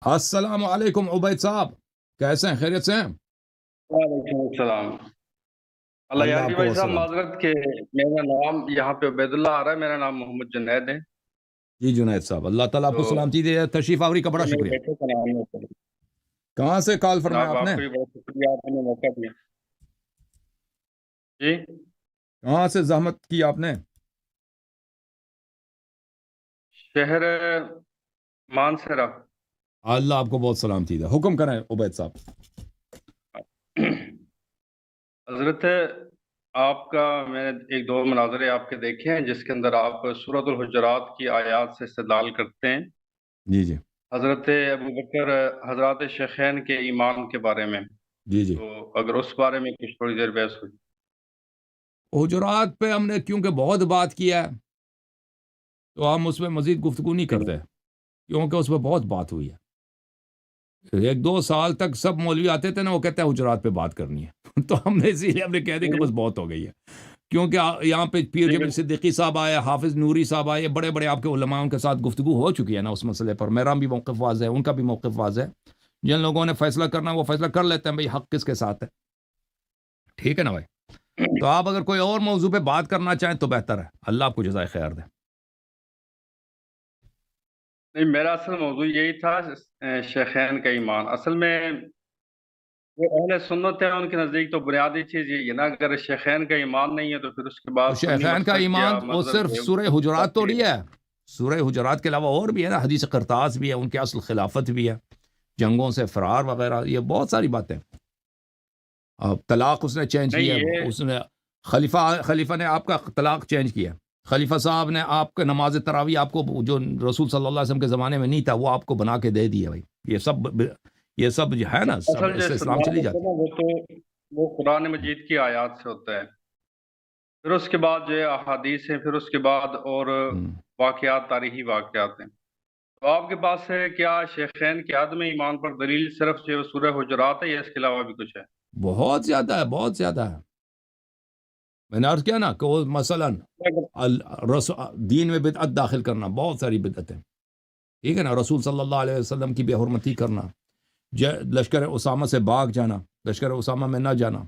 السلام علیکم عبید صاحب، کیسے ہیں؟ خیریت سے ہیں؟ وعلیکم السلام۔ اللہ اللہ آپ یاگی کو بھائی بہت صاحب سلامت۔ معذرت کہ میرا نام یہاں پہ عبید اللہ آ رہا ہے، میرا نام محمد جنید ہے۔ جی جنید صاحب، اللہ تعالیٰ آپ تو کو سلامتی دے، تشریف آوری کا بڑا یہ میرے شکریہ۔ بیٹے کا نام ہے سر۔ کہاں سے کال فرمایا جناب آپ نے؟ آپ کو بھی بہت شکریہ، آپ نے موقع دیا جی۔ کہاں سے زحمت کی آپ نے؟ شہر مانسہرہ۔ اللہ آپ کو بہت سلامتی دے، حکم کریں عبید صاحب۔ حضرت آپ کا میں نے ایک دو مناظرے آپ کے دیکھے ہیں جس کے اندر آپ سورۃ الحجرات کی آیات سے استدلال کرتے ہیں جی جی حضرت ابوبکر حضرات شیخین کے ایمان کے بارے میں، جی جی تو اگر اس بارے میں کچھ تھوڑی دیر بحث ہوئی۔ حجرات پہ ہم نے کیونکہ بہت بات کیا ہے تو ہم اس میں مزید گفتگو نہیں کرتے، کیونکہ اس پہ بہت بات ہوئی ہے۔ ایک دو سال تک سب مولوی آتے تھے نا، وہ کہتے ہیں حجرات پہ بات کرنی ہے تو ہم نے اسی لیے ہم نے کہہ دیا کہ بس بہت ہو گئی ہے، کیونکہ یہاں پہ پیر جمیل صدیقی صاحب آئے، حافظ نوری صاحب آئے، بڑے بڑے آپ کے علماء، ان کے ساتھ گفتگو ہو چکی ہے نا اس مسئلے پر۔ میرا بھی موقف واضح ہے، ان کا بھی موقف واضح ہے۔ جن لوگوں نے فیصلہ کرنا وہ فیصلہ کر لیتے ہیں، بھائی حق کس کے ساتھ ہے، ٹھیک ہے نا بھائی؟ تو آپ اگر کوئی اور موضوع پہ بات کرنا چاہیں تو بہتر ہے، اللہ آپ کو جزائے خیر دے۔ نہیں، میرا اصل موضوع یہی تھا، شیخین کا ایمان اصل میں جو اہل سنت ہے ان کے نزدیک تو بنیادی چیز یہی ہے نا، اگر شیخین کا ایمان نہیں ہے تو پھر اس کے بعد تو سنی شیخین کا مسلک ایمان یا وہ مذہب صرف جو ہے سورہ وہ حجرات باقی توڑی ہے، سورہ حجرات کے علاوہ اور بھی ہے نا، حدیث قرطاس بھی ہے، ان کے اصل خلافت بھی ہے، جنگوں سے فرار وغیرہ، یہ بہت ساری باتیں۔ اب طلاق اس نے چینج نہیں کیا ہے، یہ اس نے خلیفہ نے آپ کا طلاق چینج کیا، خلیفہ صاحب نے آپ کے نماز تراویح آپ کو جو رسول صلی اللہ علیہ وسلم کے زمانے میں نہیں تھا وہ آپ کو بنا کے دے دیا بھائی۔ یہ سب جو ہے نا، سب اصل جو اس سے اسلام استدلال چلی ہوتا ہے جاتی نا وہ قرآن مجید کی آیات سے ہوتا ہے، پھر اس کے بعد جو ہے احادیث ہیں، پھر اس کے بعد اور ہے۔ واقعات، تاریخی واقعات ہیں۔ تو آپ کے پاس ہے کیا شیخین کے عدم ایمان پر دلیل صرف جو سورہ حجرات ہے یا اس کے علاوہ بھی کچھ ہے؟ بہت زیادہ ہے، بہت زیادہ ہے۔ میں نے عرض کیا نا کہ وہ مثلاً دین میں بدعت داخل کرنا، بہت ساری بدعتیں، ٹھیک ہے نا، رسول صلی اللہ علیہ وسلم کی بے حرمتی کرنا، لشکر اسامہ سے بھاگ جانا، لشکر اسامہ میں نہ جانا،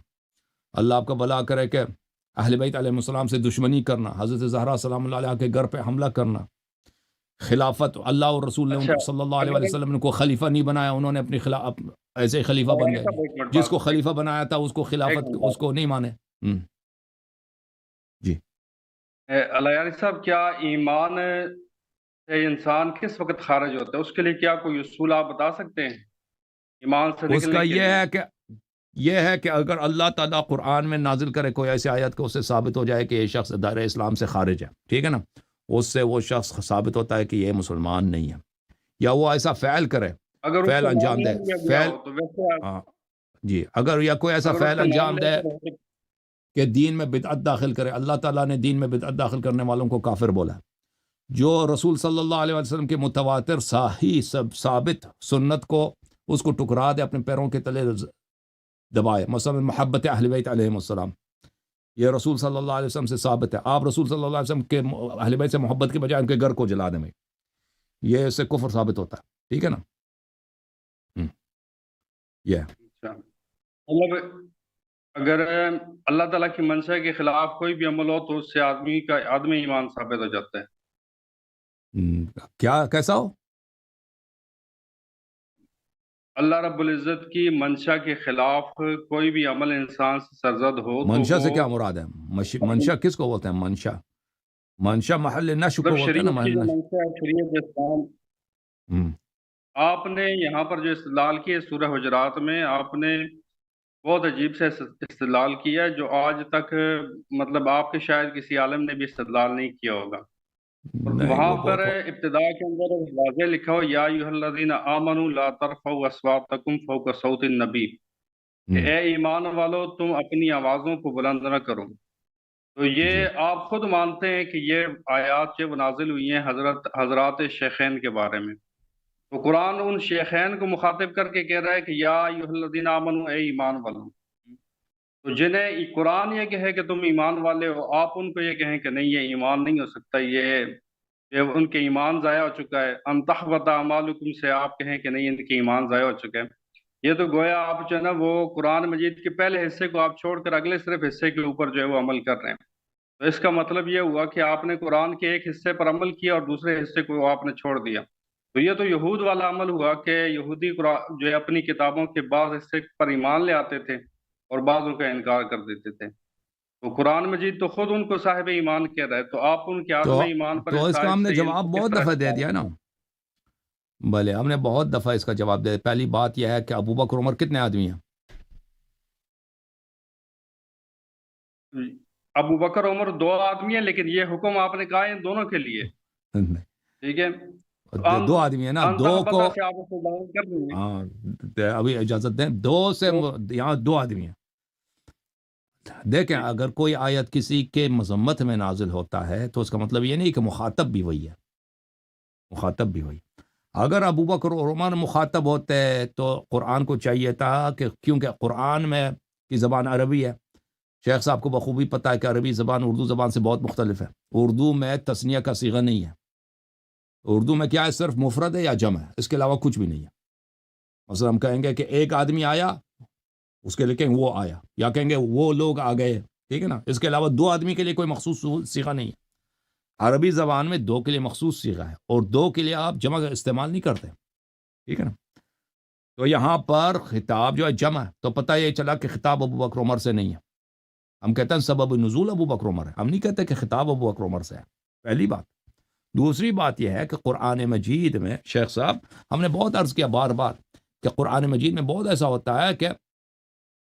اللہ آپ کا بھلا کرے کہ اہل بیت علیہ السلام سے دشمنی کرنا، حضرت زہرا سلام اللہ علیہ کے گھر پہ حملہ کرنا، خلافت اللہ اور رسول نے ان اچھا، کو صلی اللہ علیہ اگر وسلم نے ان کو خلیفہ نہیں بنایا، انہوں نے اپنی ایسے ہی خلیفہ بن گئے، ایک منٹ جس بات کو سنیے، خلیفہ بنایا تھا اس کو ایک خلافت منٹ اس کو نہیں مانے۔ جی اللہ یاری صاحب، کیا ایمان سے انسان کس وقت خارج ہوتا ہے؟ اس کے لیے کیا کوئی اصول آپ بتا سکتے ہیں ایمان سے اس کا نکلنے کے لیے؟ یہ ہے کہ اگر اللہ تعالیٰ قرآن میں نازل کرے کوئی ایسی آیت کہ اس سے ثابت ہو جائے کہ یہ شخص دائرہ اسلام سے خارج ہے، ٹھیک ہے نا، اس سے وہ شخص ثابت ہوتا ہے کہ یہ مسلمان نہیں ہے، یا وہ ایسا فعل کرے، اگر اس فعل کو مان انجام دے، نہ لیا گیا فعل ہو تو ویسے ہاں جی، اگر یا کوئی ایسا اگر اس فعل کو مان انجام لے دے تو کہ دین میں بدعت داخل کرے، اللہ تعالیٰ نے دین میں بدعت داخل کرنے والوں کو کافر بولا ہے۔ جو رسول صلی اللہ علیہ وسلم کے متواتر صحیح ثابت سنت کو اس کو ٹکرا دے، اپنے پیروں کے تلے دبائے، مثلا محبت اہل بیت علیہ السلام، یہ رسول صلی اللہ علیہ وسلم سے ثابت ہے، آپ رسول صلی اللہ علیہ وسلم کے اہل بیت سے محبت کے بجائے ان کے گھر کو جلا دیں، یہ اس سے کفر ثابت ہوتا ہے، ٹھیک ہے نا۔ یہ اچھا، مطلب اگر اللہ تعالیٰ کی منشا کے خلاف کوئی بھی عمل ہو تو اس سے آدمی کا آدمی ایمان ثابت ہو جاتا ہے۔ کیا کیسا ہو؟ اللہ رب العزت کی منشا کے خلاف کوئی بھی عمل انسان سے سرزد ہو تو منشا وہ سے کیا مراد ہے؟ منشا کس کو بولتے ہیں؟ منشا محل نشو مطلب کو بولتے ہیں نا، شریعت کی محل جو نشو۔ منشا ہے، شریعت اسلام، آپ نے یہاں پر جو استدلال کی ہے سورہ حجرات میں، آپ نے بہت عجیب سے استدلال کیا ہے جو آج تک مطلب آپ کے شاید کسی عالم نے بھی استدلال نہیں کیا ہوگا۔ اور نہیں وہاں وہ پر بہت ابتدا کے اندر واضح لکھا ہو یا ایھا الذین آمنوا لا ترفعوا اصواتکم فوق صوت النبی، کہ اے ایمان والو تم اپنی آوازوں کو بلند نہ کرو۔ تو جی یہ آپ خود مانتے ہیں کہ یہ آیات جو نازل ہوئی ہیں حضرات شیخین کے بارے میں، تو قرآن ان شیخین کو مخاطب کر کے کہہ رہا ہے کہ یا ایھا الذین آمنوا، اے ایمان والو۔ تو جنہیں قرآن یہ کہے کہ تم ایمان والے ہو، آپ ان کو یہ کہیں کہ نہیں، یہ ایمان نہیں ہو سکتا، یہ کہ ان کے ایمان ضائع ہو چکا ہے، ان تحبط اعمالکم سے آپ کہیں کہ نہیں، ان کے ایمان ضائع ہو چکے ہیں۔ یہ تو گویا آپ جو ہے نا وہ قرآن مجید کے پہلے حصے کو آپ چھوڑ کر اگلے صرف حصے کے اوپر جو ہے وہ عمل کر رہے ہیں۔ تو اس کا مطلب یہ ہوا کہ آپ نے قرآن کے ایک حصے پر عمل کیا اور دوسرے حصے کو آپ نے چھوڑ دیا۔ تو یہ تو یہود والا عمل ہوا کہ یہودی جو ہے اپنی کتابوں کے بعض حصے پر ایمان لے آتے تھے اور بعضوں کا انکار کر دیتے تھے۔ تو قرآن مجید تو خود ان کو صاحب ایمان کہہ رہا ہے، تو آپ ان کے عدم ایمان پر تو اس کا ہم نے سے ان جواب کو کس بہت طرح دفعہ دے جواب دیا نا، بھلے ہم نے بہت دفعہ اس کا جواب دے دیا۔ پہلی بات یہ ہے کہ ابو بکر عمر کتنے آدمی ہیں؟ ابو بکر عمر دو آدمی ہیں، لیکن یہ حکم آپ نے کہا ہے ان دونوں کے لیے، ٹھیک ہے؟ دو آدمی ہیں نا، دو کو سے آپ اس کو بیان کر دیں گے۔ ہاں ابھی اجازت دیں، دو سے یہاں دو آدمی ہیں۔ دیکھیں اگر کوئی آیت کسی کے مذمت میں نازل ہوتا ہے تو اس کا مطلب یہ نہیں کہ مخاطب بھی وہی ہے، مخاطب بھی وہی۔ اگر ابو بکر اور عمر مخاطب ہوتے تو قرآن کو چاہیے تھا کہ کیونکہ قرآن میں کی زبان عربی ہے، شیخ صاحب کو بخوبی پتہ ہے کہ عربی زبان اردو زبان سے بہت مختلف ہے۔ اردو میں تثنیہ کا صیغہ نہیں ہے، اردو میں کیا ہے، صرف مفرد ہے یا جمع ہے، اس کے علاوہ کچھ بھی نہیں ہے۔ مثلا ہم کہیں گے کہ ایک آدمی آیا، اس کے لیے کہیں وہ آیا، یا کہیں گے وہ لوگ آ گئے، ٹھیک ہے نا، اس کے علاوہ دو آدمی کے لیے کوئی مخصوص صیغہ نہیں ہے۔ عربی زبان میں دو کے لیے مخصوص صیغہ ہے اور دو کے لیے آپ جمع کا استعمال نہیں کرتے، ٹھیک ہے نا۔ تو یہاں پر خطاب جو ہے جمع ہے، تو پتہ یہ چلا کہ خطاب ابو بکر عمر سے نہیں ہے۔ ہم کہتے ہیں سبب نزول ابو بکر عمر ہے، ہم نہیں کہتے کہ خطاب ابو بکر عمر سے ہے، پہلی بات۔ دوسری بات یہ ہے کہ قرآن مجید میں شیخ صاحب ہم نے بہت عرض کیا بار بار کہ قرآن مجید میں بہت ایسا ہوتا ہے کہ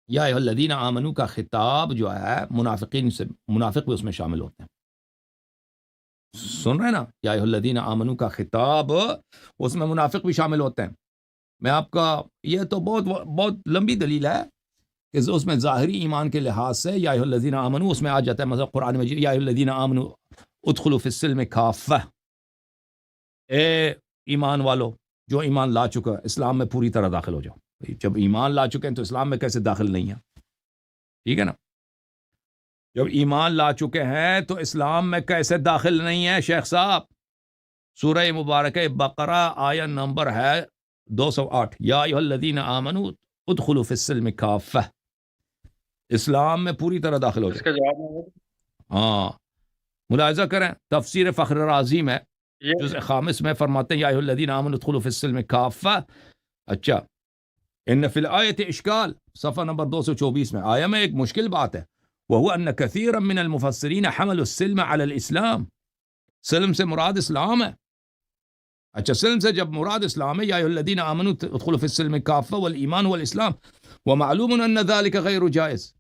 یا ایھا الذین آمنو کا خطاب جو ہے منافقین سے، منافق بھی اس میں شامل ہوتے ہیں، سن رہے ہیں نا، یا ایھا الذین آمنو کا خطاب اس میں منافق بھی شامل ہوتے ہیں۔ میں آپ کا یہ تو بہت لمبی دلیل ہے کہ اس میں ظاہری ایمان کے لحاظ سے یا ایھا الذین آمنو اس میں آ جاتا ہے، مثلا قرآن مجید یا ایھا الذین آمنو ادخلوا فی السلم کافہ، اے ایمان والو جو ایمان لا چکا اسلام میں پوری طرح داخل ہو جاؤ۔ جب ایمان لا چکے ہیں تو اسلام میں کیسے داخل نہیں ہیں، ٹھیک ہے نا۔ جب ایمان لا چکے ہیں تو اسلام میں کیسے داخل نہیں ہے شیخ صاحب؟ سورہ مبارکہ بقرہ آیت نمبر ہے 208، یا ایھا الذین آمنوا ادخلوا فی السلم کافہ، اسلام میں پوری طرح داخل ہو اس جائے۔ کا جواب ہاں ملاحظہ کریں، تفسیر فخر رازی میں یہ جزء خامس میں فرماتے ہیں یا ایھا الذین آمنوا ادخلوا فی السلم کافہ۔ اچھا، ان فی الآیت اشکال، صفحہ نمبر 224 میں آیا میں ایک مشکل بات ہے، وہو ان کثیرا من المفسرین حملوا السلم علی الاسلام، سلم سے مراد اسلام ہے۔ اچھا، سلم سے جب مراد اسلام ہے، یا ایھا الذین آمنوا ادخلوا فی السلم کافہ والایمان والاسلام ومعلوم ان ذلک غیر جائز،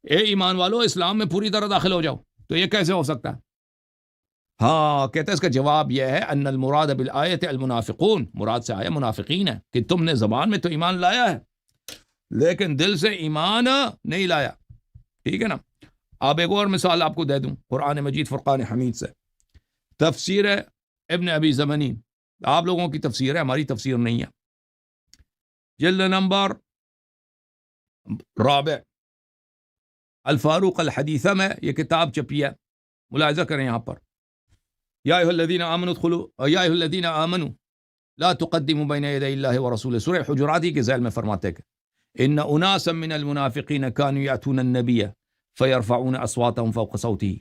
اے ایمان والو اسلام میں پوری طرح داخل ہو جاؤ، تو یہ کیسے ہو سکتا ہے؟ ہاں کہتے ہیں اس کا جواب یہ ہے ان المراد بالآیت المنافقون، مراد سے آیا منافقین ہے کہ تم نے زبان میں تو ایمان لایا ہے لیکن دل سے ایمان نہیں لایا، ٹھیک ہے نا۔ اب ایک اور مثال آپ کو دے دوں قرآن مجید فرقان حمید سے، تفسیر ابن ابی زمنی، آپ لوگوں کی تفسیر ہے، ہماری تفسیر نہیں ہے، جلد نمبر 4 الفاروق الحدیثہ میں یہ کتاب چھپی ہے، ملاحظہ کریں یہاں پر، یا ایھا الذین آمنوا ادخلوا یا ایھا الذین آمنوا لا تقدموا بین یدی اللہ ورسولہ، سورہ حجرات ہی کے ذیل میں فرماتے کہ ان اناسا من المنافقین كانوا یاتون النبی فیرفعون اصواتهم فوق صوته،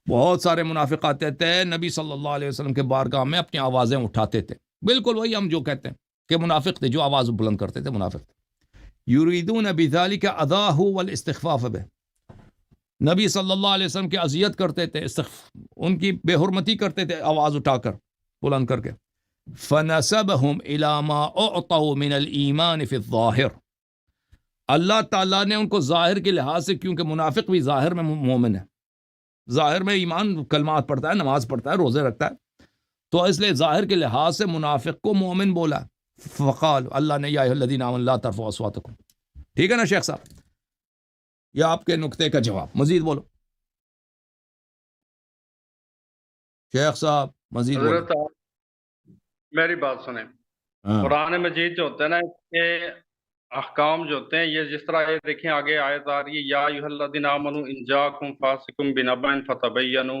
بہت سارے منافق آتے تھے نبی صلی اللہ علیہ وسلم کے بارگاہ میں اپنی آوازیں اٹھاتے تھے، بالکل وہی ہم جو کہتے ہیں کہ منافق تھے، جو آواز بلند کرتے تھے منافق تھے، یریدون بذلک اذاہ والاستخفاف به، نبی صلی اللہ علیہ وسلم کی اذیت کرتے تھے، ان کی بے حرمتی کرتے تھے آواز اٹھا کر بلند کر کے، فنسبهم الى ما اعطوا من الایمان فی الظاہر، اللہ تعالیٰ نے ان کو ظاہر کے لحاظ سے، کیونکہ منافق بھی ظاہر میں مومن ہے، ظاہر میں ایمان کلمات پڑھتا ہے، نماز پڑھتا ہے، روزے رکھتا ہے، تو اس لیے ظاہر کے لحاظ سے منافق کو مومن بولا، فقال اللہ نے یا ایھا الذین آمنوا لا ترفعوا اصواتکم، ٹھیک ہے نا شیخ صاحب؟ یہ آپ کے نقطے کا جواب، مزید بولو شیخ صاحب، مزید بولو۔ حضرت میری بات سنیں، ہاں قرآن مجید جو ہوتا ہے نا اس کے احکام جو ہوتے ہیں، یہ جس طرح یہ دیکھیں آگے آیت آ رہی ہے، یا ایھا الذین آمنوا ان جاءکم فاسق بنبأ فتبینوا،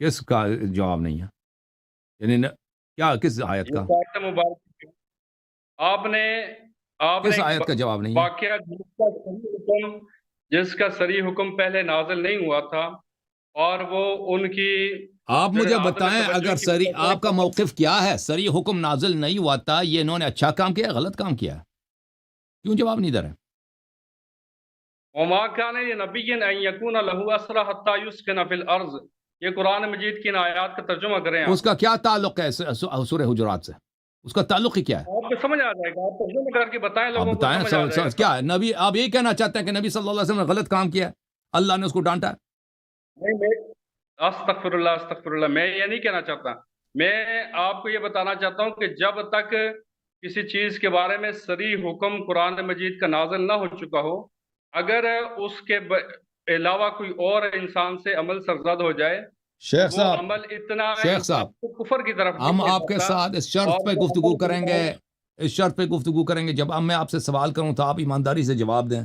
کس کا جواب نہیں ہے؟ یعنی کیا کس آیت کا؟ یہ آیت مبارک آپ نے کس آیت کا جواب نہیں ہے؟ واقعہ جس کا صریح حکم پہلے نازل نہیں ہوا تھا، اور وہ ان کی آپ جو ہے مجھے عدم بتائیں توجہ اگر کی وجہ سے آپ کا موقف کیا ہے؟ صریح حکم نازل نہیں ہوا تھا، یہ انہوں نے اچھا کام کیا غلط کام کیا؟ کیوں جواب نہیں دے رہے؟ وما كان لنبي ان يكون له اسرى حتى يسكن في الارض، یہ قرآن مجید کی ان آیات کا ترجمہ کریں اس کا کیا تعلق ہے سورہ حجرات سے؟ اس کا تعلق ہی کیا ہے؟ آپ کو سمجھ آ جائے گا، آپ ترجمہ کر کے بتائیں، آپ لوگوں کو بتائیں سمجھ آ جائے گا کیا ہے نبی؟ آپ یہی کہنا چاہتے ہیں کہ نبی صلی اللہ علیہ وسلم نے غلط کام کیا ہے، اللہ نے اس کو ڈانٹا ہے؟ نہیں، استغفر اللہ استغفر اللہ، میں یہ نہیں کہنا چاہتا، میں آپ کو یہ بتانا چاہتا ہوں کہ جب تک کسی چیز کے بارے میں صریح حکم قرآن مجید کا نازل نہ ہو چکا ہو، اگر اس کے علاوہ کوئی اور انسان سے عمل سرزد ہو جائے، شیخ وہ صاحب، عمل اتنا شیخ صاحب، کفر کی طرف ہم نہیں آپ کے جاتا، ساتھ اس شرط اور پہ وہ گفتگو عمل کریں گے، اس شرط پہ گفتگو کریں گے جب میں آپ سے سوال کروں تو آپ ایمانداری سے جواب دیں،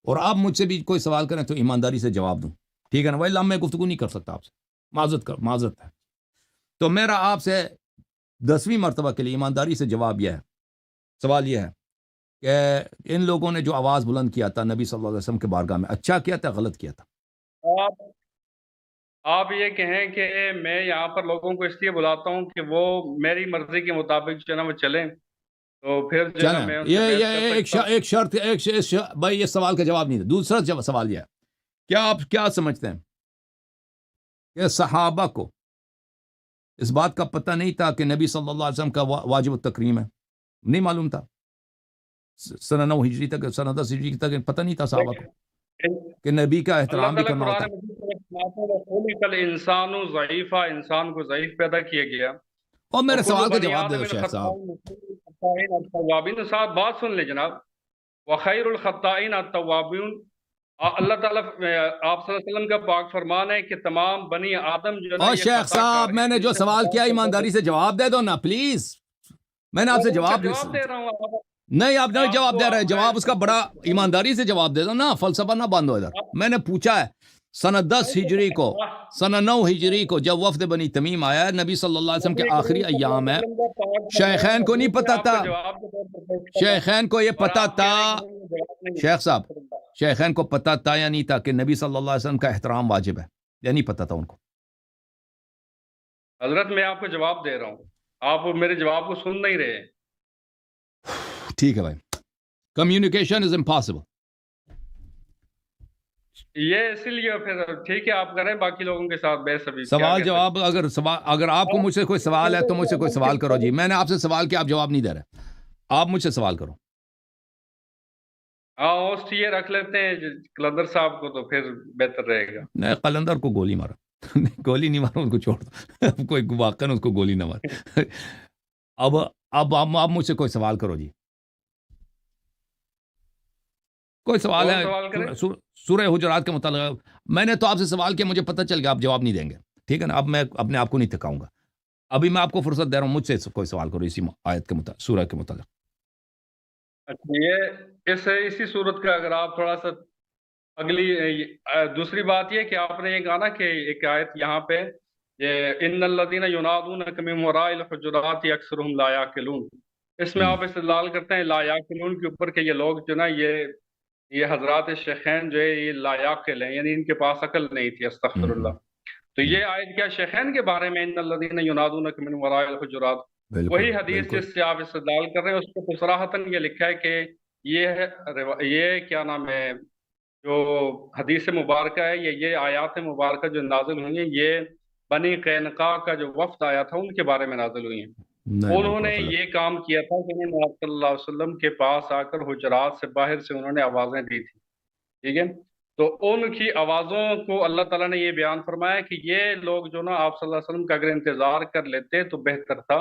اور آپ مجھ سے بھی کوئی سوال کریں تو ایمانداری سے جواب دوں، ٹھیک ہے نا؟ وہی میں گفتگو نہیں کر سکتا آپ سے، معذرت ہے۔ تو میرا آپ سے 10ویں مرتبہ کے لیے ایمانداری سے جواب یہ ہے، سوال یہ ہے کہ ان لوگوں نے جو آواز بلند کیا تھا نبی صلی اللہ علیہ وسلم کے بارگاہ میں، اچھا کیا تھا غلط کیا تھا؟ آپ یہ کہیں کہ میں یہاں پر لوگوں کو اس لیے بلاتا ہوں کہ وہ میری مرضی کے مطابق جو ہے نا وہ چلیں، تو پھر جو ہے نا میں ان سے بحث کر سکتا ہوں۔ ایک شرط بھائی یہ سوال کا جواب نہیں تھا۔ دوسرا سوال یہ ہے، کیا آپ کیا سمجھتے ہیں کہ صحابہ کو اس بات کا پتہ نہیں تھا کہ نبی صلی اللہ علیہ وسلم کا واجب التکریم ہے؟ نہیں معلوم تھا؟ سنہ 9 ہجری تک، سنہ 10 ہجری تک پتہ نہیں تھا صحابہ کو کہ نبی کا اللہ احترام بھی تعالیٰ کرنا ہوتا قرآن ہے؟ مجید میں انسان ضعیفہ، انسان کو ضعیف پیدا کیا گیا، اور میرے وَكُلُّ سوال کا بنی جواب دے دو آدم شیخ صاحب۔ الخطائین التوابین، صاحب بات سن لیں جناب، وخیر الخطائین التوابین، اللہ تعالیٰ آپ صلی اللہ علیہ وسلم کا پاک فرمان ہے کہ تمام بنی آدم جو ہے نا اور یہ شیخ خطا صاحب، کار میں نے ہیں، جو سوال کیا ایمانداری سے جواب دے دو نا پلیز، میں نے آپ سے میں جواب دے رہا ہوں نہیں، آپ نہیں جواب دے رہے، میں جواب اس کا بڑا ایمانداری سے جواب دے دو نا، فلسفہ نہ باندھو ادھر۔ میں نے پوچھا ہے سنہ 10 ہجری کو، سنہ 9 ہجری کو جب وفد بنی تمیم آیا، نبی صلی اللہ علیہ وسلم کے آخری ایام ہے، شیخین کو نہیں پتا تھا؟ شیخین کو یہ پتا تھا؟ شیخ صاحب، شیخین کو پتا تھا یا نہیں تھا کہ نبی صلی اللہ علیہ وسلم کا احترام واجب ہے، یا نہیں پتا تھا ان کو؟ حضرت میں آپ کو جواب دے رہا ہوں، آپ میرے جواب کو سن نہیں رہے۔ ٹھیک ہے بھائی، کمیونیکیشن از امپاسبل۔ یہ اسی لیے پھر ٹھیک ہے، آپ کریں باقی لوگوں کے ساتھ بحث ابھی سوال جواب، اگر آپ کو مجھ سے کوئی سوال ہے تو مجھ سے کوئی سوال کرو جی، میں نے آپ سے سوال کیا، آپ جواب نہیں دے رہے، آپ مجھ سے سوال کرو۔ ہاں ہوسٹ یہ رکھ لیتے ہیں قلندر صاحب کو، تو پھر بہتر رہے گا۔ نہیں، قلندر کو گولی مارا گولی نہیں مارا، اس کو چھوڑ دو کوئی واقعا اس کو گولی نہ مار۔ اب آپ مجھ سے کوئی سوال کرو جی، کوئی سوال ہے سورہ حجرات کے متعلق؟ میں نے تو آپ سے سوال کیا، مجھے پتہ چل گیا آپ جواب نہیں دیں گے، ٹھیک ہے نا؟ اب میں اپنے آپ کو نہیں تھکاؤں گا، ابھی میں آپ کو فرصت دے رہا ہوں، مجھ سے کوئی سوال کرو اسی آیت کے متعلق، سورہ کے متعلق۔ اچھا، یہ اسی صورت کا اگر آپ تھوڑا سا اگلی دوسری بات یہ کہ آپ نے یہ کہا نا کہ ایک آیت یہاں پہ ان الذین ینادونک من وراء الحجرات اکثرهم لا یعقلون، اس میں آپ استدلال کرتے ہیں لا یعقلون کے اوپر کہ یہ لوگ جو نا یہ حضرات شیخین جو ہے یہ لا یعقل ہیں، یعنی ان کے پاس عقل نہیں تھی، استغفر اللہ۔ تو یہ آیت کیا شیخین کے بارے میں ان الذین ینادونک من وراء الحجرات، وہی حدیث جس سے آپ استدلال کر رہے ہیں، اس کو صراحتاً یہ لکھا ہے کہ یہ کیا نام ہے جو حدیث مبارکہ ہے، یہ آیات مبارکہ جو نازل ہوئی ہیں، یہ بنی قینقاع کا جو وفد آیا تھا ان کے بارے میں نازل ہوئی ہیں۔ انہوں نے یہ کام کیا تھا کہ انہوں نے آپ صلی اللہ علیہ وسلم کے پاس آ کر حجرات سے باہر سے انہوں نے آوازیں دی تھی، ٹھیک ہے؟ تو ان کی آوازوں کو اللہ تعالیٰ نے یہ بیان فرمایا کہ یہ لوگ جو نا آپ صلی اللہ علیہ وسلم کا اگر انتظار کر لیتے تو بہتر تھا،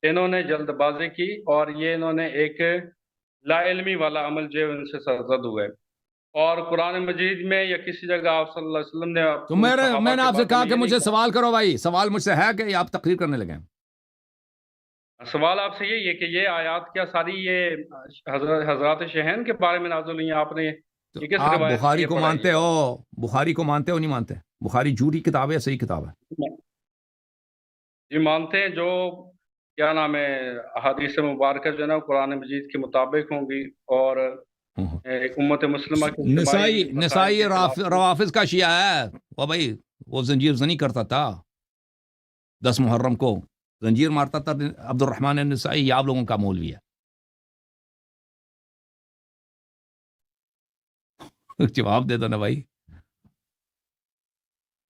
انہوں نے جلد بازی کی اور یہ انہوں نے ایک لا علمی والا عمل جو ان سے سرزد ہوئے۔ اور قرآن مجید میں یا کسی جگہ آپ صلی اللہ علیہ وسلم نے تو میں نے آپ سے کہا کہ مجھے سوال کرو بھائی، سوال مجھ سے ہے کہ آپ تقریر کرنے لگے؟ سوال آپ سے یہی ہے کہ یہ آیات کیا ساری یہ حضرات شیخین کے بارے میں نازل ہوئی ہیں؟ آپ نے یہ کس آپ روایت بخاری کو مانتے ہو؟ بخاری کو مانتے ہو نہیں مانتے؟ بخاری جھوٹی کتاب ہے صحیح کتاب ہے؟ یہ مانتے ہیں جو کیا نام ہے احادیث مبارکہ جو ہے نا قرآن مجید کے مطابق ہوں گی اور امت مسلمہ کے نسائی مسائل نسائی کے خلاف روافظ کا شیعہ ہے وہ بھائی، وہ زنجیر زنی کرتا تھا 10 محرم کو زنجیر مارتا تھا عبد الرحمن النسائی، یہ آپ لوگوں کا مولوی ہے۔ جواب دے دو نا بھائی،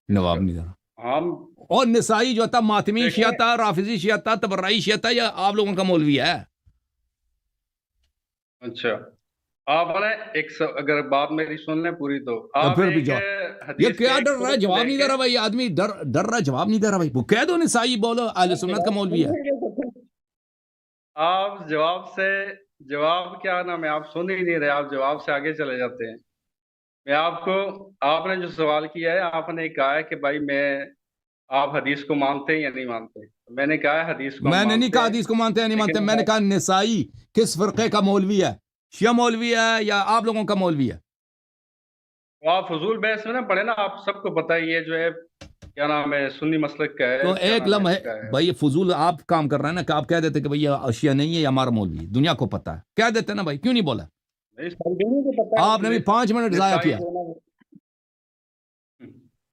جواب نہیں دے رہا۔ ہم اور نسائی جو تھا ماتمی شیعہ تھا، رافضی شیعہ تھا، تبرعی شیعہ تھا، یا آپ لوگوں کا مولوی ہے؟ اچھا آپ نے اگر بات میری سن لیں پوری تو آپ پھر بھی ایک جواب، حدیث یہ کیا کے ڈر رہا ہے؟ جواب نہیں دے رہا بھائی، آدمی ڈر رہا ہے، جواب نہیں دے رہا بھائی۔ وہ کہہ دو نسائی بولو اہل سنت کا مولوی ہے۔ آپ جواب کیا نام ہے، آپ سن ہی نہیں رہے، آپ جواب سے آگے چلے جاتے ہیں۔ میں آپ نے جو سوال کیا ہے، آپ نے کہا ہے کہ بھائی آپ حدیث کو مانتے ہیں یا نہیں مانتے؟ میں نے کہا ہے حدیث کو ہم میں نے نہیں مانتے کہا ہیں، حدیث کو مانتے ہیں نہیں مانتے، لیکن میں نے کہا نسائی کس فرقے کا مولوی ہے؟ شیعہ مولوی ہے یا آپ لوگوں کا مولوی ہے؟ آپ فضول بحث میں نہ پڑھے نا، آپ سب کو پتہ ہے یہ جو ہے کیا نام ہے سنی مسلک کا ہے، تو کیا ایک نام ہے لمحے اس کا ہے۔ بھائی فضول آپ کام کر رہے ہیں نا، کہ آپ کہہ دیتے کہ بھئی یہ شیعہ نہیں ہے، یہ ہمارا مولوی ہے، دنیا کو پتہ ہے، کہہ دیتے نا بھائی، کیوں نہیں بولا؟ نہیں، ساری دنیا کو پتہ ہے آپ نے بھی 5 منٹ ضائع نسائی کیا، جو ہے نا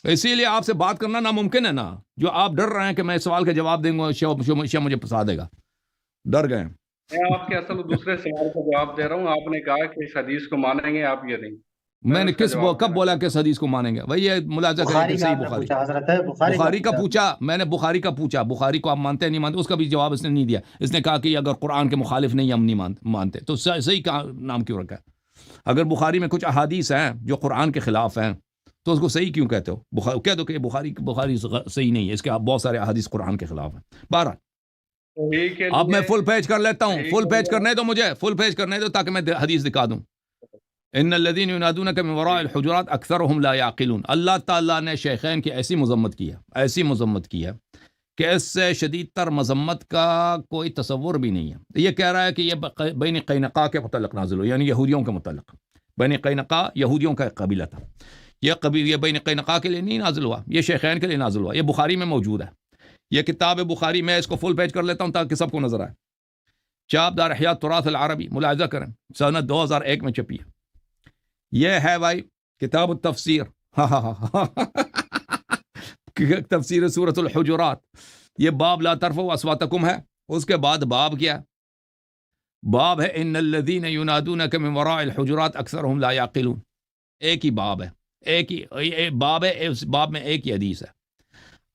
اسی لیے آپ سے بات کرنا ناممکن ہے نا، جو آپ ڈر رہے ہیں کہ میں سوال کا جواب دیں گا شیعہ مجھے پسا دے گا، ڈر گئے۔ میں آپ کے اصل دوسرے سوال کا جواب دے رہا ہوں، آپ نے کہا کہ اس حدیث کو مانیں گے آپ، یہ نہیں، میں نے اس کا جواب کب دینا بولا چاہتا کہ اس حدیث کو مانیں گے؟ بھائی یہ ملاحظہ کریں کہ بخاری میں صحیح آپ نے بخاری، پوچھا حضرت ہے، بخاری کا پوچھا، میں نے بخاری کا پوچھا، بخاری کو آپ مانتے ہیں نہیں مانتے، اس کا بھی جواب اس نے نہیں دیا۔ اس نے کہا کہ اگر قرآن کے مخالف نہیں ہم نہیں مانتے، تو صحیح کا نام کیوں رکھا ہے؟ اگر بخاری میں کچھ احادیث ہیں جو قرآن کے خلاف ہیں تو اس کو صحیح کیوں کہتے ہو؟ کہہ دو کہ بخاری صحیح نہیں ہے، اس کے بہت سارے احادیث قرآن کے خلاف ہیں۔ بہرحال صحیح کے اب میں لیے فل پیج کر لیتا ہوں، صحیح فل کے پیج لیے کرنے دو مجھے، فل پیج کرنے دو تاکہ میں حدیث دکھا دوں۔ ان الذين ينادونك من وراء الحجرات اکثرهم لا يعقلون، اللہ تعالیٰ نے شیخین کی ایسی مذمت کی ہے کہ اس سے شدید تر مذمت کا کوئی تصور بھی نہیں ہے۔ یہ کہہ رہا ہے کہ یہ بنی قینقاع کے متعلق نازل ہو، یعنی یہودیوں کے متعلق۔ بنی قینقاع یہودیوں کا ایک قبیلہ تھا، یہ بنی قینقاع کے لیے نہیں نازل ہوا، یہ شیخین کے لیے نازل ہوا، یہ بخاری میں موجود ہے۔ یہ کتاب بخاری میں اس کو فل پیج کر لیتا ہوں تاکہ سب کو نظر آئے۔ چاپ دار احیاء تراث العربی، ملاحظہ کریں، سنہ 2001 میں چھپی ہے۔ یہ ہے بھائی کتاب التفسیر، تفسیر سورۃ الحجرات، یہ باب لا ترفعوا اصواتکم ہے، اس کے بعد باب کیا ہے؟ باب ہے ان الذین ینادونک من وراء الحجرات اکثرهم لا یعقلون۔ ایک ہی باب ہے، ایک ہی باب ہے، اس باب میں ایک ہی حدیث ہے۔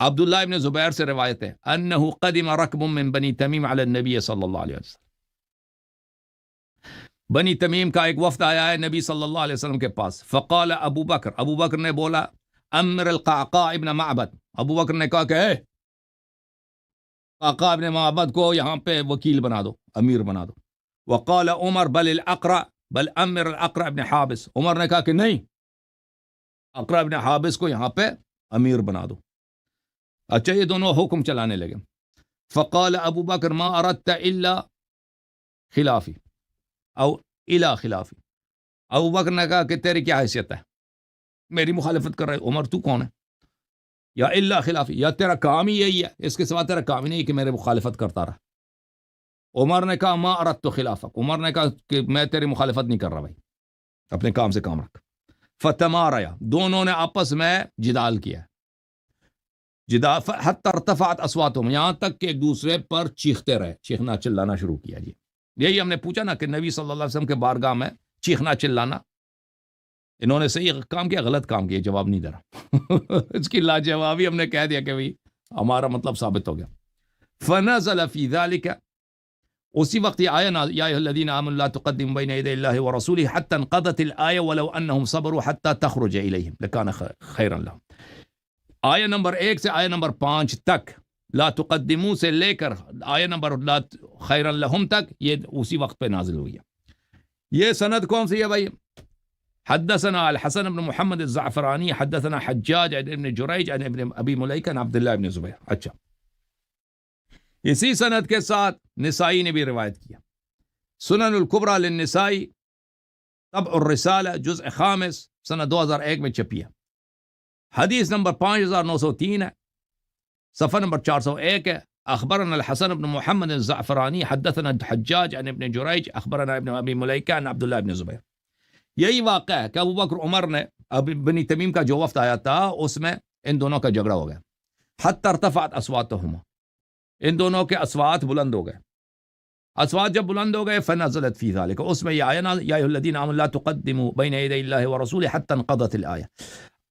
عبداللہ ابن زبیر سے روایت ہے انہ قدم رکب من بنی تمیم علی النبی صلی اللہ علیہ وسلم، بنی تمیم کا ایک وفد آیا ہے نبی صلی اللہ علیہ وسلم کے پاس، فقال ابو بکر نے بولا امر القعقاع ابن معبد، ابو بکر نے کہا کہ قعقاع ابن معبد کو یہاں پہ وکیل بنا دو، امیر بنا دو۔ وقال عمر بل امر الاقرع ابن حابس، عمر نے کہا کہ نہیں، اقرع ابن حابس کو یہاں پہ امیر بنا دو۔ اچھا یہ دونوں حکم چلانے لگے۔ فقال ابو بکر ما اردت الا خلافی او الا خلافی، ابو بکر نے کہا کہ تیری کیا حیثیت ہے، میری مخالفت کر رہے؟ عمر تو کون ہے؟ یا الا خلافی، یا تیرا کام ہی یہی ہے، اس کے سوا تیرا کام ہی نہیں کہ میرے مخالفت کرتا رہا۔ عمر نے کہا ما اردت خلافک، عمر نے کہا کہ میں تیری مخالفت نہیں کر رہا بھائی، اپنے کام سے کام رکھ۔ فتماریا، دونوں نے آپس میں جدال کیا، حتی ارتفعت اصواتهم، یہاں تک کہ ایک دوسرے پر چیختے رہے، چیخنا چلانا شروع کیا۔ جی یہی ہم نے پوچھا نا کہ نبی صلی اللہ علیہ وسلم کے بارگاہ میں چیخنا چلانا، انہوں نے صحیح کام کیا غلط کام کیا؟ جواب نہیں دے رہا۔ اس کی لاجوابی ہم نے کہہ دیا کہ بھئی ہمارا مطلب ثابت ہو گیا۔ فنزل فی ذلک، اسی وقت یہ آیا یا ایھا الذین آمنوا لا تقدموا بین یدی اللہ ورسولہ حتی انقضت الآیہ ولو انہم صبروا حتی تخرج الیہم لکان خیرا لہم۔ آیہ نمبر 1 سے آیہ نمبر 5 تک، لا تقدمو سے لے کر آیہ نمبر لا خیرا لہم تک، یہ اسی وقت پہ نازل ہوئی ہے۔ یہ سند کون سی ہے بھائی؟ حدثنا الحسن بن محمد الزعفرانی حدثنا حجاج عن ابن جریج عن ابن ابی ملیکہ عن عبداللہ ابن زبیر۔ اچھا اسی سند کے ساتھ نسائی نے بھی روایت کیا، سنن الکبریٰ للنسائی طبع الرسالہ جزء 5 سنہ 2001 میں چھپی ہے، حدیث نمبر 5903 ہے، صفحہ نمبر 401 ہے. اخبرنا الحسن بن محمد الزعفرانی حدثنا حجاج عن ابن جریج اخبرنا ابن ابی ملیکہ عن عبداللہ ابن زبیر. یہی واقعہ ہے کہ ابو بکر عمر نے اب بنی تمیم کا جو وفد آیا تھا اس میں ان دونوں کا جھگڑا ہو گیا. حتی ارتفعت اصواتہما، ان دونوں کے اصوات بلند ہو گئے. اصوات جب بلند ہو گئے فنزلت فی ذلک، اس میں یہ آیا نا یا ایھا الذین آمنوا لا تقدموا بین یدی اللہ ورسولہ حتی انقضت الآیہ.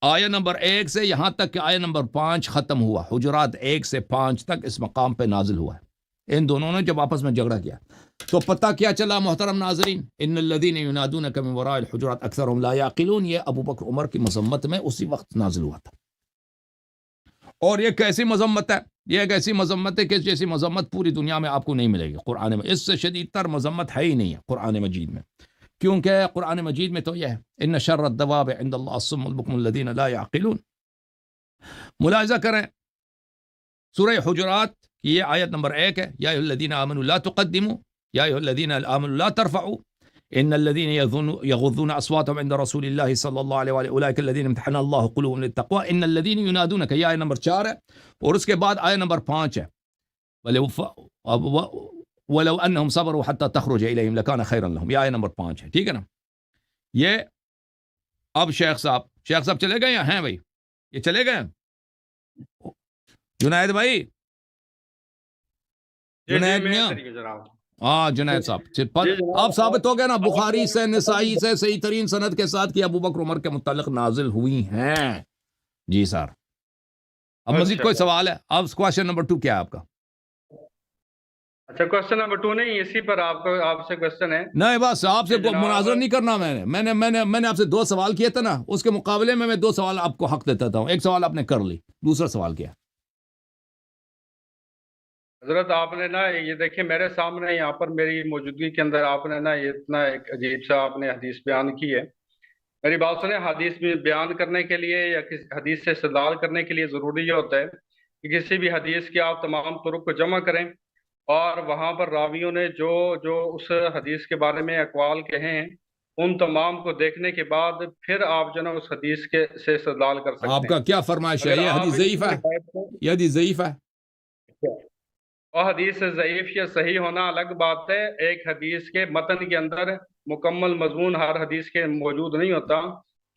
آیہ نمبر 1 سے یہاں تک کہ آیہ نمبر 5 ختم ہوا. حجرات 1 سے 5 تک اس مقام پہ نازل ہوا ہے. ان دونوں نے جب آپس میں جھگڑا کیا تو پتہ کیا چلا محترم ناظرین؟ ان الذین ینادونک من وراء الحجرات اکثرهم لا یعقلون. یہ ابو بکر عمر کی مذمت میں اسی وقت نازل ہوا تھا. اور یہ کیسی مذمت ہے؟ یہ ایک ایسی مذمت ہے کہ جیسی مذمت پوری دنیا میں آپ کو نہیں ملے گی قرآن میں. اس سے شدید تر مذمت ہے ہی نہیں ہے قرآن مجید میں. کیونکہ قرآن مجید میں تو یہ ہے ان شر الدواب عند اللہ الصم البکم الذین لا یعقلون. ملاحظہ کریں سورہ حجرات کی یہ آیت نمبر 1 ہے یا ایھا الذین آمنوا لا تقدموا یا ایھا الذین آمنوا لا ترفعوا ان الذین یغضون اصواتهم عند رسول اللہ صلی اللہ علیہ وآلہ اولئک الذین امتحن اللہ قلوبهم للتقوى ان الذین ینادونک. یہ آیت نمبر 4 ہے اور اس کے بعد آیت نمبر 5 ہے وَلَوْ أَنَّهُمْ صَبَرُوا حَتَّى تَخْرُجَ إِلَيْهِمْ لَكَانَ خَيْرًا لَهُمْ. یہ آیت نمبر 5 ہے. ٹھیک ہے نا. یہ اب شیخ صاحب چلے گئے یا ہیں بھائی؟ یہ چلے گئے جنید بھائی؟ جنید میاں، ہاں جنید صاحب اب ثابت ہو گیا نا بخاری سے نسائی سے صحیح ترین سند کے ساتھ کہ ابو بکر عمر کے متعلق نازل ہوئی ہیں. جی سر. اب مزید کوئی سوال ہے؟ اب کوشچن نمبر 2 کیا ہے آپ کا؟ اچھا کوشچن نمبر 2 نہیں، اسی پر آپ سے کوشچن ہے. نہیں بس آپ سے مناظرہ نہیں کرنا. میں نے آپ سے 2 سوال کیے تھے نا، اس کے مقابلے میں 2 سوال آپ کو حق دیتا ہوں. ایک سوال آپ نے کر لی، دوسرا سوال کیا؟ حضرت آپ نے نا یہ دیکھیں میرے سامنے یہاں پر میری موجودگی کے اندر آپ نے نا یہ اتنا ایک عجیب سا آپ نے حدیث بیان کی ہے. میری بات سنیں، حدیث میں بیان کرنے کے لیے یا کسی حدیث سے استدلال کرنے کے لیے ضروری یہ ہوتا ہے کہ کسی بھی حدیث کے آپ تمام طرق کو جمع کریں اور وہاں پر راویوں نے جو اس حدیث کے بارے میں اقوال کہے ہیں ان تمام کو دیکھنے کے بعد پھر آپ جو نا اس حدیث کے سے استدلال کر سکتے ہیں. آپ کا کیا فرمائش ہے؟ یہ حدیث ضعیف ہے؟ یہ حدیث ضعیف ہے؟ اور حدیث ضعیف یا صحیح ہونا الگ بات ہے. ایک حدیث کے متن کے اندر مکمل مضمون ہر حدیث کے موجود نہیں ہوتا.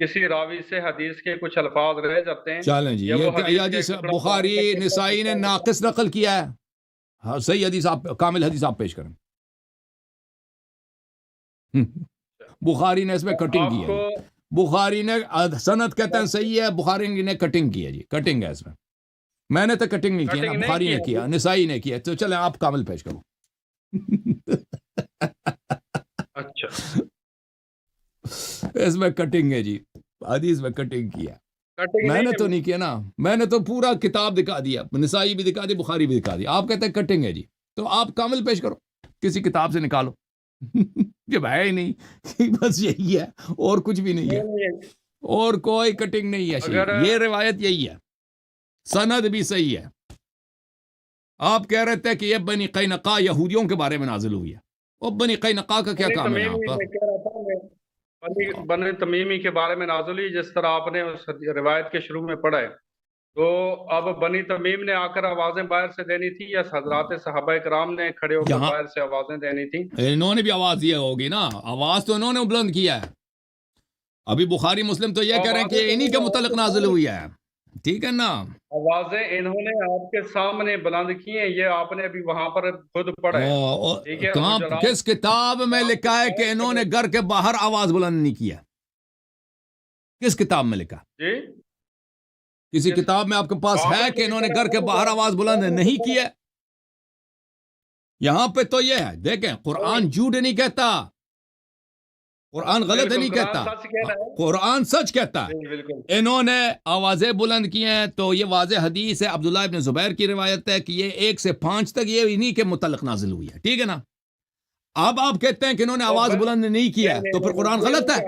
کسی راوی سے حدیث کے کچھ الفاظ رہ جاتے ہیں. چلیں جی، یہ حدیث بخاری نسائی نے ناقص نقل کیا ہے. ہاں صحیح حدیث آپ، کامل حدیث آپ پیش کریں. بخاری نے اس میں کٹنگ کی ہے. بخاری نے سند کہتے ہیں صحیح ہے، بخاری نے کٹنگ کی ہے. جی کٹنگ ہے اس میں نے تو کٹنگ نہیں کی نا، بخاری نے کیا، نسائی نے کیا. تو چلیں آپ کامل پیش کرو. اچھا اس میں کٹنگ ہے جی، حدیث میں کٹنگ کیا. میں نے تو نہیں کیا نا، میں نے تو پورا کتاب دکھا دیا، نسائی بھی دکھا دی، بخاری بھی دکھا دی. آپ کہتے ہیں کٹنگ ہے جی، تو آپ کامل پیش کرو، کسی کتاب سے نکالو. جب ہے ہی نہیں بس یہی ہے اور کچھ بھی نہیں ہے، اور کوئی کٹنگ نہیں ہے. یہ روایت یہی ہے، سند بھی صحیح ہے. آپ کہہ رہے تھے کہ یہ بنی قینقاع یہودیوں کے بارے میں نازل ہوئی ہے. اور بنی قینقاع کا کیا کام ہے یہاں پر؟ بنی تمیمی کے بارے میں نازل ہوئی، جس طرح آپ نے اس روایت کے شروع میں پڑھا ہے. تو اب بنی تمیم نے آ کر آوازیں باہر سے دینی تھی یا حضرات صحابہ کرام نے کھڑے ہو کر باہر سے آوازیں دینی تھی؟ انہوں نے بھی آواز دی ہوگی نا، آواز تو انہوں نے بلند کیا ہے. ابھی بخاری مسلم تو یہ کہہ رہے ہیں کہ انہی کے متعلق نازل ہوئی ہے. ٹھیک ہے نا، آوازیں انہوں نے آپ کے سامنے بلند کی ہیں، یہ آپ نے ابھی وہاں پر خود پڑھا ہے. کس کتاب میں لکھا ہے کہ انہوں نے گھر کے باہر آواز بلند نہیں کیا؟ کس کتاب میں لکھا؟ جی کسی کتاب میں آپ کے پاس ہے کہ انہوں نے گھر کے باہر آواز بلند نہیں کی ہے؟ یہاں پہ تو یہ ہے، دیکھیں قرآن جھوٹ نہیں کہتا، قرآن غلط نہیں کہتا، قرآن سچ کہتا ہے. انہوں نے آوازیں بلند کی ہیں تو یہ واضح حدیث ہے. عبداللہ ابن زبیر کی روایت ہے کہ یہ 1 سے 5 تک یہ انہی کے متعلق نازل ہوئی ہے. ٹھیک ہے نا. اب آپ کہتے ہیں کہ انہوں نے آواز بلند نہیں کیا تو پھر قرآن غلط ہے.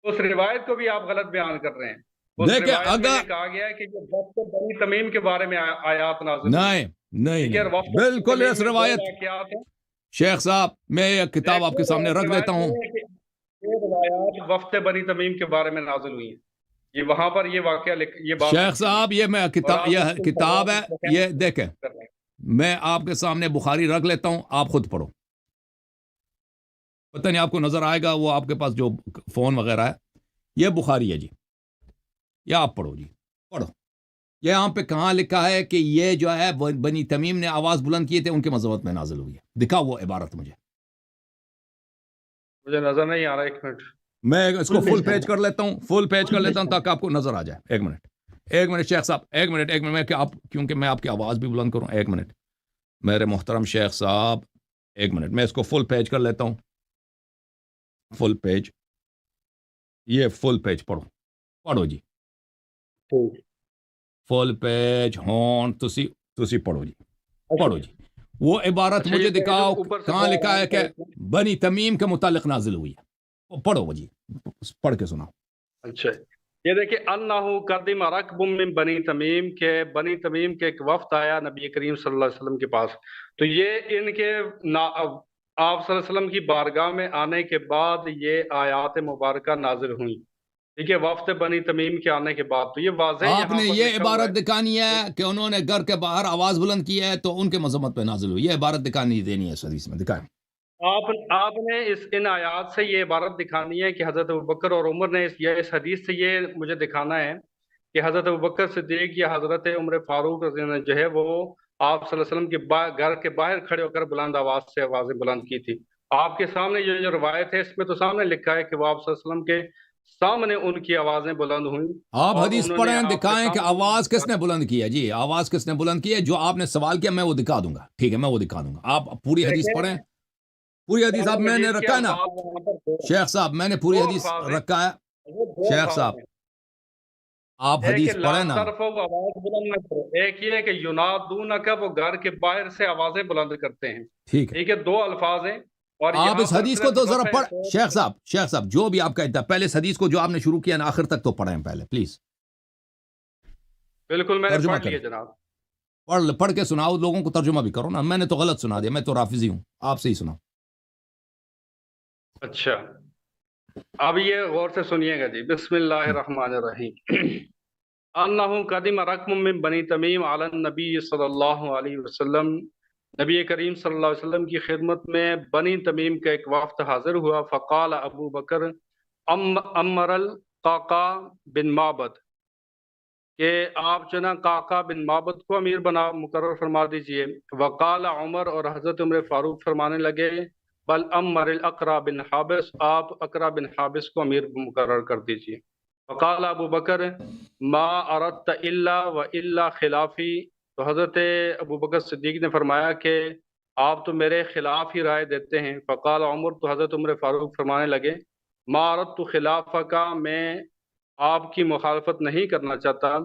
اس روایت کو بھی آپ غلط بیان کر رہے ہیں. دیکھیں اگر کہا گیا ہے کہ وقت بنی تمیم کے بارے میں آیات نازل نہیں بالکل اس روایت، شیخ صاحب میں ایک کتاب آپ کے سامنے رکھ دیتا ہوں. یہ روایات وفد بنی تمیم کے بارے میں نازل ہوئی ہیں. یہ وہاں پر یہ واقعہ یہ بات شیخ صاحب یہ میں کتاب یہ کتاب ہے یہ دیکھیں میں آپ کے سامنے بخاری رکھ لیتا ہوں آپ خود پڑھو پتہ نہیں آپ کو نظر آئے گا وہ آپ کے پاس جو فون وغیرہ ہے یہ بخاری ہے جی یا آپ پڑھو جی پڑھو یہ یہاں پہ کہاں لکھا ہے کہ یہ جو ہے بنی تمیم نے آواز بلند کیے تھے ان کے مذہبت میں نازل ہوئی ہے دکھاؤ وہ عبارت مجھے نظر نہیں آ رہا ایک منٹ میں اس کو فل پیج کر لیتا ہوں فل پیج کر لیتا ہوں تاکہ آپ کو نظر آ جائے ایک منٹ شیخ صاحب ایک منٹ آپ کیونکہ میں آپ کی آواز بھی بلند کروں ایک منٹ میرے محترم شیخ صاحب ایک منٹ میں اس کو فل پیج کر لیتا ہوں فل پیج یہ فل پیج پڑھو جی فل پیج ہون تسی پڑھو جی وہ عبارت مجھے دکھاؤ کہاں لکھا ہے کہ بنی تمیم کے متعلق نازل ہوئی ہے پڑھو جی پڑھ کے سناؤ اچھا یہ دیکھیں انہو قدم رکب من بنی تمیم کے بنی تمیم کے ایک وفد آیا نبی کریم صلی اللہ علیہ وسلم کے پاس تو یہ ان کے آپ صلی اللہ علیہ وسلم کی بارگاہ میں آنے کے بعد یہ آیات مبارکہ نازل ہوئیں ٹھیک ہے وفد بنی تمیم کے آنے کے بعد تو یہ واضح آپ نے یہ عبارت دکھانی ہے کہ انہوں نے گھر کے باہر آواز بلند کی ہے تو ان کے مذمت پہ نازل ہوئی یہ عبارت دکھانی دینی ہے اس حدیث میں دکھائیں آپ نے ان آیات سے یہ عبارت دکھانی ہے کہ حضرت ابوبکر اور عمر نے اس حدیث سے یہ مجھے دکھانا ہے کہ حضرت ابوبکر صدیق یا حضرت عمر فاروق جو ہے وہ آپ صلی اللہ علیہ وسلم کے گھر کے باہر کھڑے ہو کر بلند آواز سے آوازیں بلند کی تھی آپ کے سامنے جو روایت ہے اس میں تو سامنے لکھا ہے کہ وہ آپ صلی اللہ علیہ وسلم کے سامنے ان کی آوازیں بلند ہوئیں آپ حدیث پڑھیں دکھائیں کہ آواز کس نے بلند کی ہے جی آواز کس نے بلند کی ہے جو آپ نے سوال کیا میں وہ دکھا دوں گا ٹھیک ہے میں وہ دکھا دوں گا آپ پوری حدیث پڑھیں پوری حدیث اب میں نے رکھا ہے نا شیخ صاحب میں نے پوری حدیث رکھا ہے شیخ صاحب آپ حدیث پڑھیں نا ایک یہ ہے کہ ینادونک وہ گھر کے باہر سے آوازیں بلند کرتے ہیں ٹھیک ہے دو الفاظ ہیں اور آپ اس حدیث کو تو ذرا پڑھ شیخ صاحب جو بھی آپ کہتے ہیں پہلے اس حدیث کو جو آپ نے شروع کیا نا آخر تک تو پڑھیں پہلے پلیز بالکل میں نے پڑھ لیا جناب پڑھ کے سناؤ لوگوں کو ترجمہ بھی کرو نا میں نے تو غلط سنا دیا میں تو رافضی ہوں آپ سے ہی سناؤ اچھا اب یہ غور سے سنیے گا جی بسم اللہ الرحمن الرحیم انہو قدم رقم من بنی تمیم علی النبی صلی اللہ علیہ وسلم نبی کریم صلی اللہ علیہ وسلم کی خدمت میں بنی تمیم کا ایک وفد حاضر ہوا فقال ابو بکر امر القعقاع بن معبد کہ آپ چنا قعقاع بن معبد کو امیر مقرر فرما دیجئے وقال عمر اور حضرت عمر فاروق فرمانے لگے بل امر الاقرع بن حابس آپ اقرع بن حابس کو امیر مقرر کر دیجئے وقال ابو بکر ما اردت الا و الا خلافی تو حضرت ابو بکر صدیق نے فرمایا کہ آپ تو میرے خلاف ہی رائے دیتے ہیں فقال عمر تو حضرت عمر فاروق فرمانے لگے ما اردت خلافہ کا میں آپ کی مخالفت نہیں کرنا چاہتا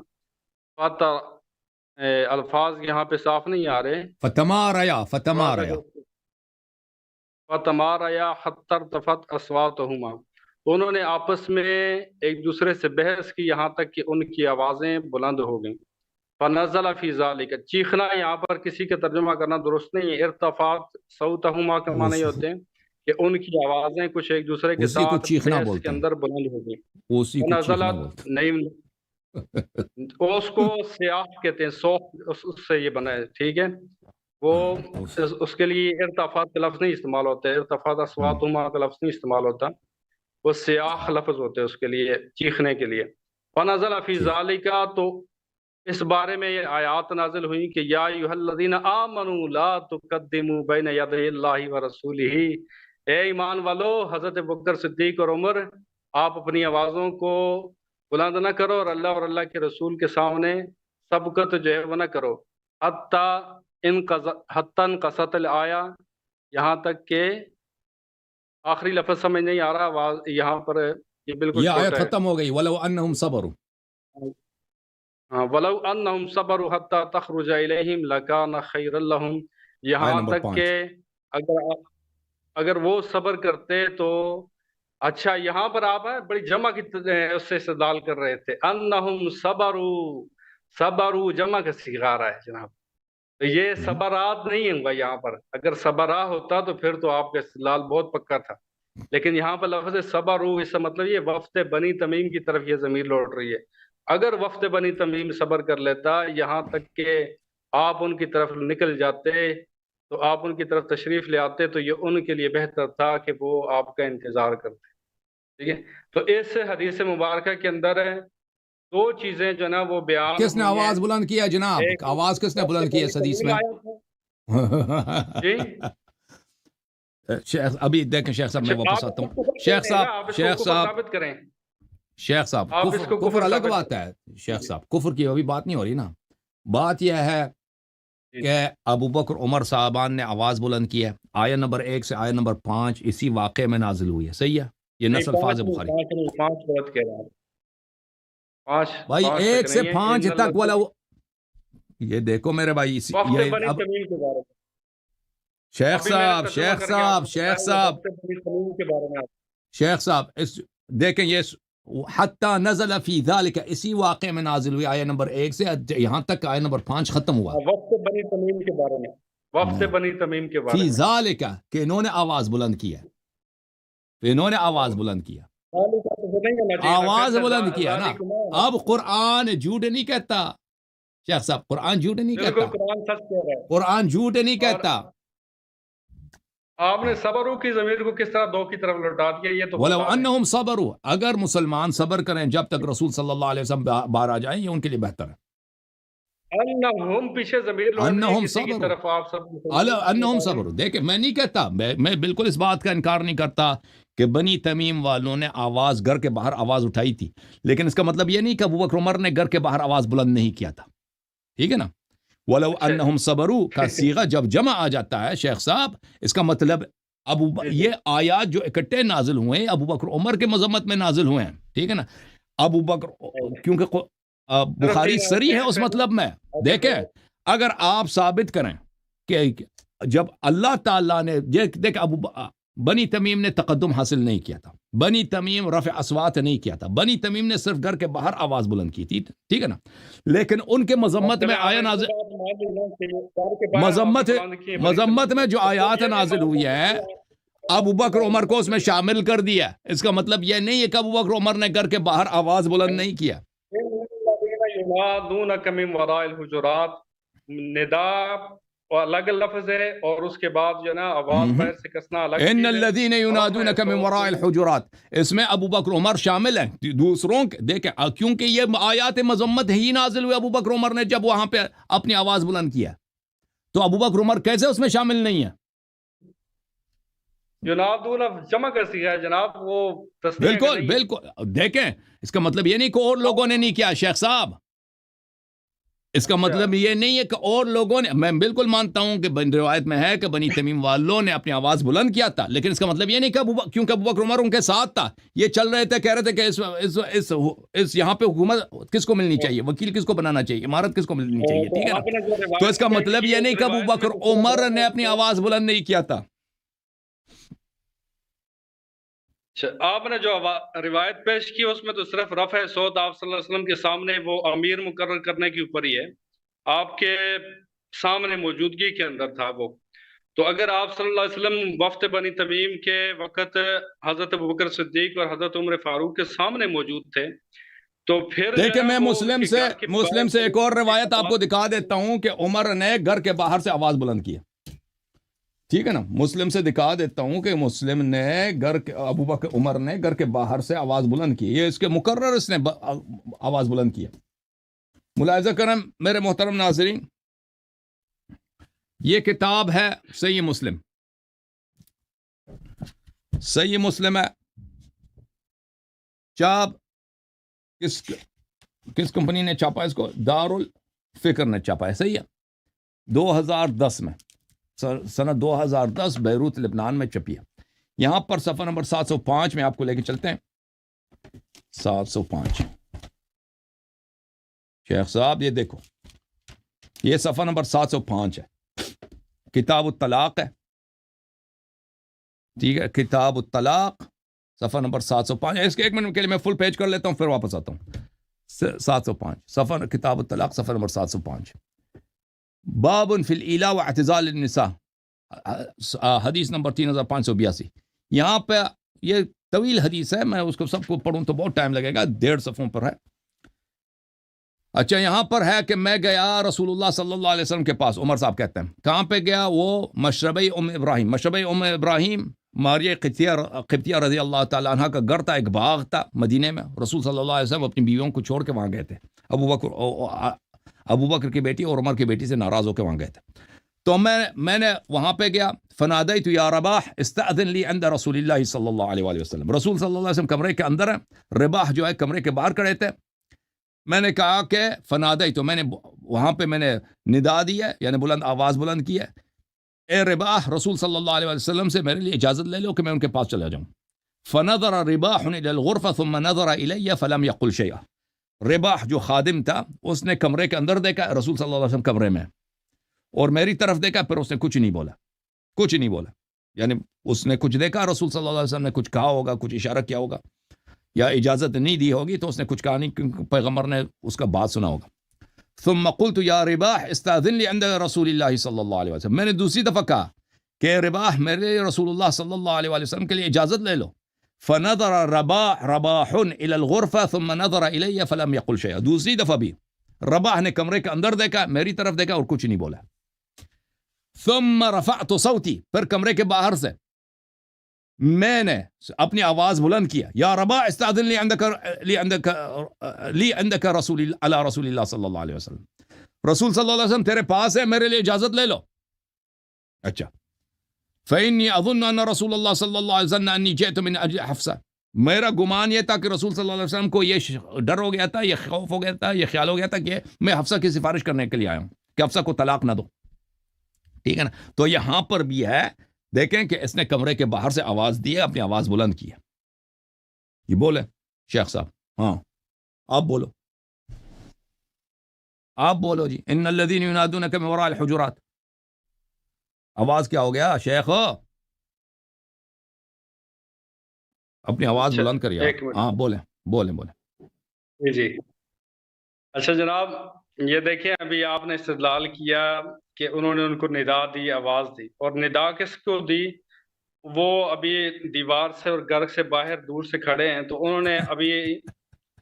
الفاظ یہاں پہ صاف نہیں آ رہے فتماریا حتی ارتفعت اصواتہما انہوں نے آپس میں ایک دوسرے سے بحث کی یہاں تک کہ ان کی آوازیں بلند ہو گئیں فنزل فی ذالک چیخنا یہاں پر کسی کا ترجمہ کرنا درست نہیں ہے ارتفعت صوتہما کا معنی ہوتے ہیں کہ ان کی آوازیں کچھ ایک دوسرے کے ساتھ بحث کے اندر بلند ہو گئیں فنزلت نہیں اس کو سیاح کہتے ہیں سوف اس سے یہ بنا ہے ٹھیک ہے وہ اس کے لیے ارتفاعت کا لفظ نہیں استعمال ہوتا ہے ارتفاعت اصواتہما کا لفظ نہیں استعمال ہوتا وہ سیاح لفظ ہوتے ہیں اس کے لیے چیخنے کے لیے فنزل فی ذالک تو اس بارے میں یہ آیات نازل ہوئی کہ یا ایھا الذین آمنوا لا تقدموا بین یدی اللہ ورسولہ اے ایمان والو حضرت ابوبکر صدیق اور عمر آپ اپنی آوازوں کو بلند نہ کرو اور اللہ کے رسول کے سامنے سبقت جو ہے وہ نہ کرو حتی انقصت الآیہ یہاں تک کہ آخری لفظ سمجھ نہیں آ رہا یہاں پر یہ بالکل یہ آیت ختم ہو گئی ولو انہم صبروا ولو انہم صبروا حتی تخرج الیہم لکان خیر لہم یہاں تک کہ اگر وہ صبر کرتے تو اچھا یہاں پر آپ بڑی جمع کی اس سے استدلال کر رہے تھے انہم صبروا جمع کا صیغہ رہا ہے جناب تو یہ صبرات نہیں ہوگا یہاں پر اگر صبرا ہوتا تو پھر تو آپ کا استدلال بہت پکا تھا لیکن یہاں پر لفظ صبروا اس کا مطلب یہ وفد بنی تمیم کی طرف یہ ضمیر لوٹ رہی ہے. اگر وفد بنی تمیم صبر کر لیتا یہاں تک کہ آپ ان کی طرف نکل جاتے تو آپ ان کی طرف تشریف لے آتے تو یہ ان کے لیے بہتر تھا کہ وہ آپ کا انتظار کرتے. ٹھیک ہے. تو اس حدیث مبارکہ کے اندر دو چیزیں جو نا وہ بیان کس نے آواز بلند کیا جناب؟ آواز کس نے بلند کی اس حدیث میں؟ جی شیخ ابھی دیکھیں شیخ صاحب میں واپس آتا ہوں. شیخ صاحب کریں شیخ صاحب کفر الگ بات ہے. شیخ صاحب کفر کی ابھی بات نہیں ہو رہی نا. بات یہ ہے کہ ابو بکر عمر صاحبان نے آواز بلند کی ہے. آیت نمبر 1 سے آیت نمبر 5 اسی واقعے میں نازل ہوئی ہے. صحیح ہے. یہ نص الفاظ بخاری بھائی 1 سے 5 تک والا. یہ دیکھو میرے بھائی شیخ صاحب دیکھیں یہ حتی نزل فی ذالک اسی واقعے میں نازل ہوئی. آیت نمبر 1 سے یہاں تک آیت نمبر 5 ختم ہوا. وقت بنی تمیم کے بارے میں فی ذالک کہ انہوں نے آواز بلند کیا. انہوں نے آواز بلند کیا. آواز بلند کیا نا. اب قرآن جھوٹ نہیں کہتا شیخ صاحب. قرآن جھوٹ نہیں کہتا. قرآن جھوٹ نہیں کہتا. آپ نے صبروا کی ضمیر کو کس طرح دو کی طرف لوٹا دیا. یہ تو ولو انہم صبروا اگر مسلمان صبر کریں جب تک رسول صلی اللہ علیہ وسلم باہر آ جائیں یہ ان کے لیے بہتر ہے. انہم پیچھے ضمیر لوٹ کسی کی طرف آپ سب انہم صبروا. دیکھیں میں نہیں کہتا میں بالکل اس بات کا انکار نہیں کرتا کہ بنی تمیم والوں نے آواز گھر کے باہر آواز اٹھائی تھی. لیکن اس کا مطلب یہ نہیں کہ ابو بکر عمر نے گھر کے باہر آواز بلند نہیں کیا تھا. ٹھیک ہے نا. ولو انہم صبروا کا صیغہ جب جمع آ جاتا ہے شیخ صاحب اس کا مطلب یہ آیات جو اکٹھے نازل ہوئے ہیں ابو بکر عمر کے مذمت میں نازل ہوئے ہیں. ٹھیک ہے نا. ابو بکر کیونکہ بخاری صریح ہے اس مطلب میں. دیکھیں اگر آپ ثابت کریں کہ جب اللہ تعالیٰ نے دیکھ بنی تمیم نے تقدم حاصل نہیں کیا تھا. بنی تمیم رفع اصوات نہیں کیا تھا. بنی تمیم نے صرف گھر کے باہر آواز بلند کی تھی. ٹھیک ہے نا. لیکن ان کے مذمت میں آیا نازل مذمت میں جو آیات نازل ہوئی ہے ابو بکر عمر کو اس میں شامل کر دیا. اس کا مطلب یہ نہیں ہے کہ ابو بکر عمر نے گھر کے باہر آواز بلند نہیں کیا. من وراء الحجرات ندا الگ لفظ ہے اور اس کے بعد جو نا آواز باہر سے کسنا الگ. ان الذين ينادونك من وراء الحجرات اس میں ابو بکر عمر شامل ہیں دوسروں کے. دیکھیں کیونکہ یہ آیات مذمت ہی نازل ہوئے ابو بکر عمر نے جب وہاں پہ اپنی آواز بلند کیا تو ابو بکر عمر کیسے اس میں شامل نہیں ہے؟ ینادون جمع کا صیغہ ہے جناب. وہ بالکل بالکل. دیکھیں اس کا مطلب یہ نہیں کہ اور لوگوں نے نہیں کیا شیخ صاحب. اس کا مطلب یہ نہیں ہے کہ اور لوگوں نے. میں بالکل مانتا ہوں کہ روایت میں ہے کہ بنی تمیم والوں نے اپنی آواز بلند کیا تھا. لیکن اس کا مطلب یہ نہیں کہ کیونکہ ابو بکر عمر ان کے ساتھ تھا یہ چل رہے تھے کہہ رہے تھے کہ اس یہاں پہ حکومت کس کو ملنی چاہیے, وکیل کس کو بنانا چاہیے, عمارت کس کو ملنی چاہیے. ٹھیک ہے نا. تو اس کا مطلب یہ نہیں کہ ابو بکر عمر نے اپنی آواز بلند نہیں کیا تھا. آپ نے جو روایت پیش کی اس میں تو صرف رفع صوت آپ صلی اللہ علیہ وسلم کے سامنے وہ امیر مقرر کرنے کے اوپر ہی ہے. آپ کے سامنے موجودگی کے اندر تھا وہ. تو اگر آپ صلی اللہ علیہ وسلم وفد بنی تمیم کے وقت حضرت ابوبکر صدیق اور حضرت عمر فاروق کے سامنے موجود تھے تو پھر دیکھیں میں مسلم سے ایک اور روایت آپ کو دکھا دیتا ہوں کہ عمر نے گھر کے باہر سے آواز بلند کی. ٹھیک ہے نا. مسلم سے دکھا دیتا ہوں کہ مسلم نے ابو بکر عمر نے گھر کے باہر سے آواز بلند کی. یہ اس کے مقرر اس نے آواز بلند کیا. ملاحظہ کریں میرے محترم ناظرین یہ کتاب ہے صحیح مسلم. صحیح مسلم ہے. چاپ کس کمپنی نے چھاپا اس کو؟ دارالفکر نے چھاپا ہے. صحیح ہے. 2010 میں سنہ 2010 بیروت لبنان میں چھپی ہے. یہاں پر صفحہ نمبر 705 میں آپ کو لے کے چلتے ہیں. 705 شیخ صاحب یہ دیکھو یہ صفحہ نمبر 705 ہے. کتاب الطلاق ہے. ٹھیک ہے. کتاب الطلاق صفحہ نمبر 705. اس کے 1 منٹ کے لیے میں فل پیج کر لیتا ہوں پھر واپس آتا ہوں. 705 صفحہ کتاب الطلاق صفحہ نمبر 705 باب فی الإیلاء واعتزال النساء حدیث نمبر 3582. یہاں پہ یہ طویل حدیث ہے، میں اس کو سب کو پڑھوں تو بہت ٹائم لگے گا، 1.5 صفحوں پر ہے. اچھا یہاں پر ہے کہ میں گیا رسول اللہ صلی اللہ علیہ وسلم کے پاس. عمر صاحب کہتے ہیں کہاں پہ گیا؟ وہ مشربہ ابراہیم. مشربہ ابراہیم ماریہ قبطیہ رضی اللہ تعالیٰ عنہ کا گھر تھا، ایک باغ تھا مدینے میں. رسول صلی اللہ علیہ وسلم اپنی بیویوں کو چھوڑ کے وہاں گئے تھے. ابو بکر کی بیٹی اور عمر کی بیٹی سے ناراض ہو کے وہاں گئے تھے. تو میں نے وہاں پہ گیا. فنادیت یا رباح استأذن لی عند رسول اللہ صلی اللہ علیہ وسلم. رسول صلی اللہ علیہ وسلم کمرے کے اندر ہیں، رباح جو ہے کمرے کے باہر کھڑے تھے. میں نے کہا کہ فنادیت، تو میں نے وہاں پہ میں نے ندا دی ہے، یعنی بلند آواز بلند کی ہے، اے رباح رسول صلی اللہ علیہ وسلم سے میرے لیے اجازت لے لو کہ میں ان کے پاس چلا جاؤں. فنظر رباح الى الغرفة ثم نظر الی فلم یقل شیئا. رباح جو خادم تھا اس نے کمرے کے اندر دیکھا رسول صلی اللہ علیہ وسلم کمرے میں، اور میری طرف دیکھا، پھر اس نے کچھ نہیں بولا. یعنی اس نے کچھ دیکھا، رسول صلی اللہ علیہ وسلم نے کچھ کہا ہوگا، کچھ اشارہ کیا ہوگا یا اجازت نہیں دی ہوگی، تو اس نے کچھ کہا نہیں کیونکہ پیغمبر نے اس کا بات سنا ہوگا. ثم قلت یا رباح استاذن لی عند رسول اللہ صلی اللہ علیہ وسلم. میں نے دوسری دفعہ کہا کہ رباح میرے رسول اللہ صلی اللہ علیہ وسلم کے لیے اجازت لے لو. فنظر رباح الى الغرفة ثم نظر الی فلم یقل شیئا. دوسری دفعہ بھی رباح نے کمرے کے اندر دیکھا، میری طرف دیکھا اور کچھ نہیں بولا. ثم رفعت صوتی، پھر کمرے کے باہر سے میں نے اپنی آواز بلند کیا، یا رباح استاذن لی عندک رسول اللہ صلی اللہ علیہ وسلم. رسول صلی اللہ علیہ وسلم تیرے پاس ہے، میرے لیے اجازت لے لو. اچھا. فإنی اظن ان رسول اللہ صلی اللہ علیہ وسلم انی جئت من اجل حفصہ. میرا گمان یہ تھا کہ رسول صلی اللہ علیہ وسلم کو یہ ڈر ہو گیا تھا، یہ خوف ہو گیا تھا، یہ خیال ہو گیا تھا کہ میں حفصہ کی سفارش کرنے کے لیے آیا ہوں کہ حفصہ کو طلاق نہ دو. ٹھیک ہے نا. تو یہاں پر بھی ہے، دیکھیں کہ اس نے کمرے کے باہر سے آواز دی ہے، اپنی آواز بلند کی ہے. یہ بولے شیخ صاحب. ہاں آپ بولو جی. ان الذین ینادونک من وراء الحجرات. آواز کیا ہو گیا شیخ؟ اپنی آواز بلند کریے. ہاں بولیں. جی اچھا جناب، یہ دیکھیں ابھی آپ نے استدلال کیا کہ انہوں نے ان کو ندا دی، آواز دی، اور ندا کس کو دی؟ وہ ابھی دیوار سے اور گھر سے باہر دور سے کھڑے ہیں، تو انہوں نے ابھی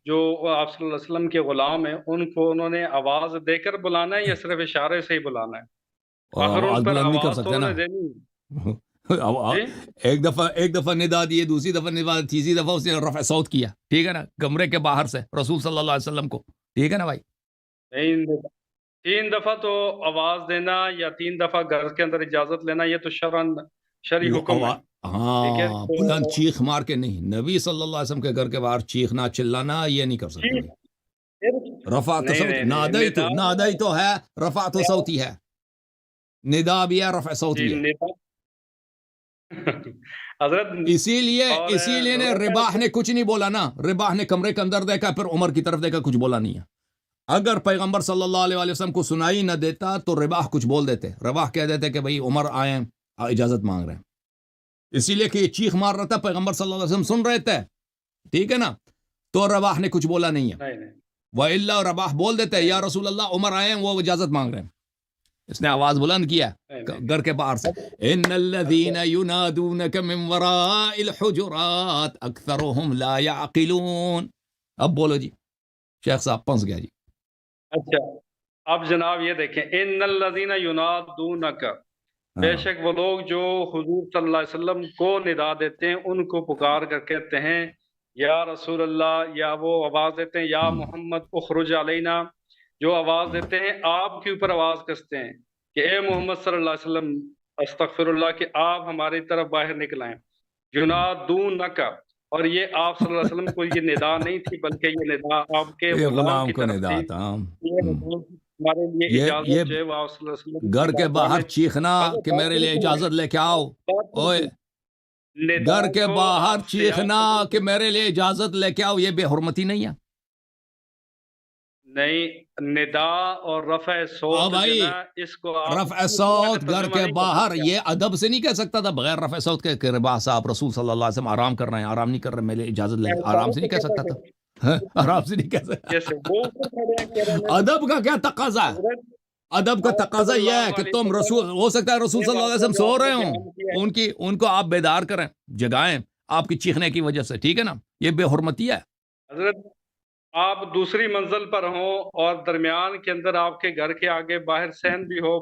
جو آپ صلی اللہ علیہ وسلم کے غلام ہیں ان کو انہوں نے آواز دے کر بلانا ہے یا صرف اشارے سے ہی بلانا ہے؟ آخر ان پر آواز تو انہوں نے دینی ہے. ایک دفعہ ندا دیے، دوسری دفعہ ندا، تیسری دفعہ اس نے رفع صوت کیا. ٹھیک ہے نا، کمرے کے باہر سے رسول صلی اللہ علیہ وسلم کو. ٹھیک ہے نا بھائی. 3 دفعہ تو آواز دینا یا 3 دفعہ گھر کے اندر اجازت لینا، یہ تو شرعی حکم ہے. ہاں بلند چیخ مار کے نہیں. نبی صلی اللہ علیہ وسلم کے گھر کے باہر چیخنا چلانا یہ نہیں کر سکتے. رفعت صوت نادائی تو ہے، رفعت صوتی ہے، ندا بھی ہے، رفع صوت بھی ہے. اسی لیے نے رباح نے کچھ نہیں بولا نا. رباح نے کمرے کے اندر دیکھا، پھر عمر کی طرف دیکھا، کچھ بولا نہیں ہے. اگر پیغمبر صلی اللہ علیہ وسلم کو سنائی نہ دیتا تو رباح کچھ بول دیتے. رباح کہہ دیتے کہ بھئی عمر آئے اجازت مانگ رہے ہیں. اسی لیے کہ یہ چیخ مار رہا تھا، پیغمبر صلی اللہ علیہ وسلم سن رہے تھے. ٹھیک ہے نا. تو رباح نے کچھ بولا نہیں ہے. وَإِلَّا رباح بول دیتے یا رسول اللہ عمر آئے ہیں، وہ اجازت مانگ رہے ہیں. اس نے آواز بلند کیا گھر کے باہر سے. ان الذین ینادونک من وراء الحجرات اکثرهم لا يعقلون. اب بولو جی شیخ صاحب پنس گیا جی. اچھا اب جناب یہ دیکھیں، ان الذین ینادونک، بے شک وہ لوگ جو حضور صلی اللہ علیہ وسلم کو ندا دیتے ہیں، ان کو پکار کر کہتے ہیں یا رسول اللہ، یا وہ آواز دیتے ہیں یا محمد اخرج علینا، جو آواز دیتے ہیں آپ کے اوپر آواز کستے ہیں کہ اے محمد صلی اللہ علیہ وسلم استغفر اللہ، کہ آپ ہماری طرف باہر نکل آئیں. ینادونک، اور یہ آپ صلی اللہ علیہ وسلم کو یہ ندا نہیں تھی، بلکہ یہ ندا آپ کے غلام کو ندا تھا. ہمارے لیے اجازت جو آپ صلی اللہ علیہ وسلم گھر کے باہر چیخنا کہ میرے لیے اجازت لے کے آؤ. اوئے گھر کے باہر چیخنا کہ میرے لیے اجازت لے کے آؤ، یہ بے حرمتی نہیں ہے؟ نہیں، ندا اور رفع صوت، بھائی اس کو رفع صوت گھر کے باہر یہ ادب سے نہیں کہہ سکتا تھا بغیر رفع صوت کے کہ رباح صاحب رسول صلی اللہ علیہ وسلم آرام کر رہے ہیں، آرام نہیں کر رہے، میرے اجازت لے. آرام سے نہیں کہہ سکتا تھا، آرام سے نہیں کہہ سکتا. ادب کا کیا تقاضا ہے؟ ادب کا تقاضا یہ ہے کہ تم رسول، ہو سکتا ہے رسول صلی اللہ علیہ وسلم سو رہے ہوں، ان کو آپ بیدار کریں، جگائیں، آپ کی چیخنے کی وجہ سے، ٹھیک ہے نا، یہ بے حرمتی ہے. حضرت آپ دوسری منزل پر ہوں اور درمیان کے اندر آپ کے گھر کے آگے باہر صحن بھی ہو،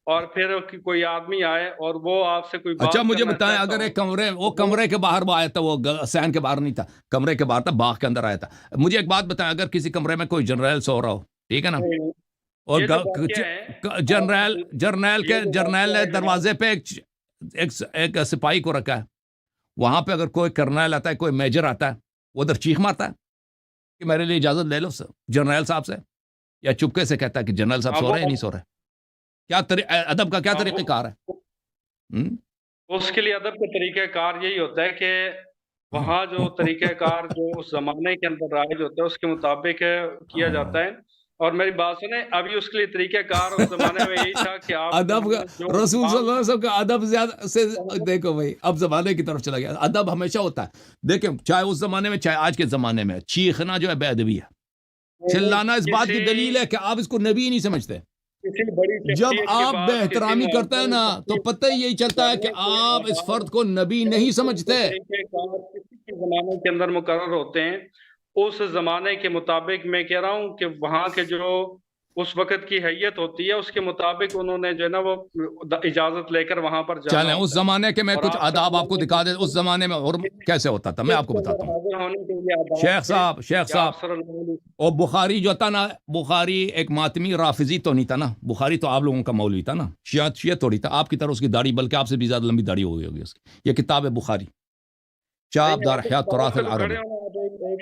اور پھر کوئی آدمی آئے اور وہ آپ سے کوئی بات اچھا مجھے کرنا بتائیں، چاہتا اگر ہو، ایک کمرے، وہ کمرے کے باہر وہ آیا تھا، وہ صحن کے باہر نہیں تھا، کمرے کے باہر تھا، باغ کے اندر آیا تھا. مجھے ایک بات بتائیں، اگر کسی کمرے میں کوئی جنرل سو رہا ہو، ٹھیک ہے نا، اور یہ جو واقعہ ہے جرنیل نے دروازے پہ ایک سپاہی کو رکھا ہے، وہاں پہ اگر کوئی کرنیل آتا ہے، کوئی میجر آتا ہے، وہ ادھر چیخ مارتا ہے کہ میرے لیے اجازت لے لو جنرل صاحب سے، یا چپکے سے کہتا ہے کہ جنرل صاحب سو رہے ہیں نہیں سو رہے؟ کیا ادب کا کیا طریقہ کار ہے؟ اس کے لیے ادب کا طریقہ کار یہی ہوتا ہے کہ وہاں جو طریقہ کار جو اس زمانے کے اندر رائج ہوتا ہے اس کے مطابق کیا جاتا ہے. اور میری بات سنیں، ابھی اس کے لیے طریقہ کار اس زمانے میں یہی تھا کہ آپ ادب رسول صلی اللہ علیہ وسلم کا ادب زیادہ سے دیکھو بھائی، اب زمانے کی طرف چلا گیا. ادب ہمیشہ ہوتا ہے، دیکھیں چاہے اس زمانے میں چاہے آج کے زمانے میں، چیخنا جو ہے بے ادبی ہے. چلانا اس بات کی دلیل ہے کہ آپ اس کو نبی نہیں سمجھتے. جب آپ بے احترامی کرتے ہیں نا تو پتہ ہی یہی چلتا ہے کہ آپ اس فرد کو نبی نہیں سمجھتے. کسی کے زمانے کے اندر مقرر ہوتے ہیں، اس زمانے کے مطابق میں کہہ رہا ہوں کہ وہاں کے جو اس وقت کی حیت ہوتی ہے اس کے مطابق انہوں نے جو ہے نا وہ اجازت لے کر وہاں پر جانا چلیں اس زمانے کے میں کچھ آداب آپ کو دکھا دیں، اس زمانے میں اور کیسے ہوتا تھا، میں آپ کو بتاتا ہوں. شیخ صاحب اور بخاری جو تھا نا، بخاری ایک ماتمی رافضی تو نہیں تھا نا، بخاری تو آپ لوگوں کا مولوی تھا نا، شیعہ تھوڑی تھا آپ کی طرح اس کی داڑھی، بلکہ آپ سے بھی زیادہ لمبی داڑھی ہو گئی ہوگی اس کی. یہ کتاب ہے بخاری، چاپ دار حیات تراث العربی.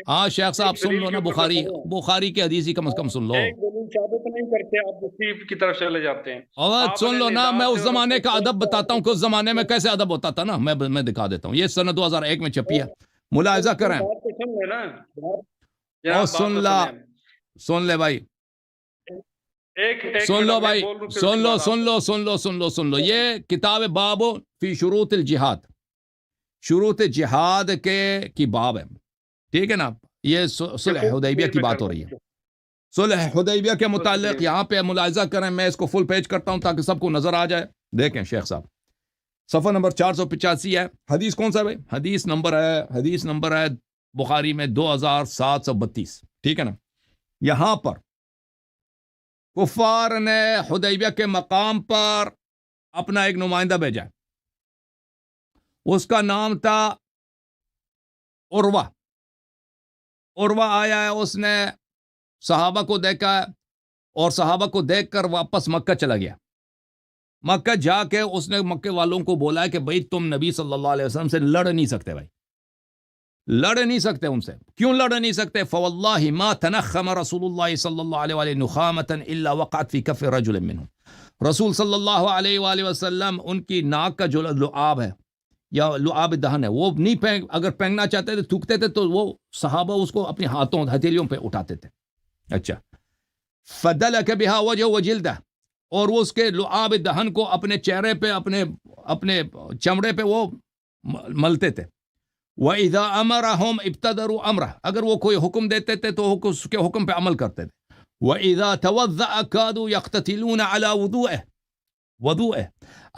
ہاں شیخ صاحب سن لو نا، بخاری کے حدیث ہی کم از کم سن لو. نہیں کرتے، آپ مصیب کی طرف چلے جاتے ہیں. اور سن لو نا، میں اس زمانے کا ادب بتاتا ہوں کہ اس زمانے میں کیسے ادب ہوتا تھا نا، میں دکھا دیتا ہوں. یہ سنہ 2001 میں چھپی ہے، ملاحظہ کریں. اور سن لے بھائی، سن لو بھائی، سن لو. یہ کتاب باب فی شروط الجہاد، شروط جہاد کی باب ہے، ٹھیک ہے نا. یہ صلح حدیبیہ کی بات ہو رہی ہے. صلح حدیبیہ کے متعلق یہاں پہ ملاحظہ کریں، میں اس کو فل پیج کرتا ہوں تاکہ سب کو نظر آ جائے. دیکھیں شیخ صاحب، صفحہ نمبر 485 ہے. حدیث کون سا ہے بھائی؟ حدیث نمبر ہے بخاری میں 2732، ٹھیک ہے نا. یہاں پر کفار نے حدیبیہ کے مقام پر اپنا ایک نمائندہ بھیجا، اس کا نام تھا عروہ آیا ہے. اس نے صحابہ کو دیکھا اور صحابہ کو دیکھ کر واپس مکہ چلا گیا. مکہ جا کے اس نے مکہ والوں کو بولا ہے کہ بھائی تم نبی صلی اللہ علیہ وسلم سے لڑ نہیں سکتے، بھائی لڑ نہیں سکتے ان سے. کیوں لڑ نہیں سکتے؟ فواللہ ما تنخم رسول اللہ صلی اللہ علیہ وآلہ نخامتا الا وقعت فی کف رجل منہم. رسول صلی اللہ علیہ وآلہ وسلم ان کی ناک کا جو لعاب ہے یا لعاب دہن ہے وہ نہیں اگر پھینکنا چاہتے تھے، تھوکتے تھے، تو وہ صحابہ اس کو اپنے ہاتھوں ہتھیلیوں پہ اٹھاتے تھے. اچھا، فدلک بہا وجہ وجلدہ، اور وہ اس کے لعاب دہن کو اپنے چہرے پہ، اپنے چمڑے پہ وہ ملتے تھے. وَإِذَا أَمَرَهُمْ ابْتَدَرُوا أَمْرَهُ، اگر وہ کوئی حکم دیتے تھے تو اس کے حکم پہ عمل کرتے تھے. وَإِذَا تَوَضَّأَ كَادُوا يَقْتَتِلُونَ عَلَى وضوءه،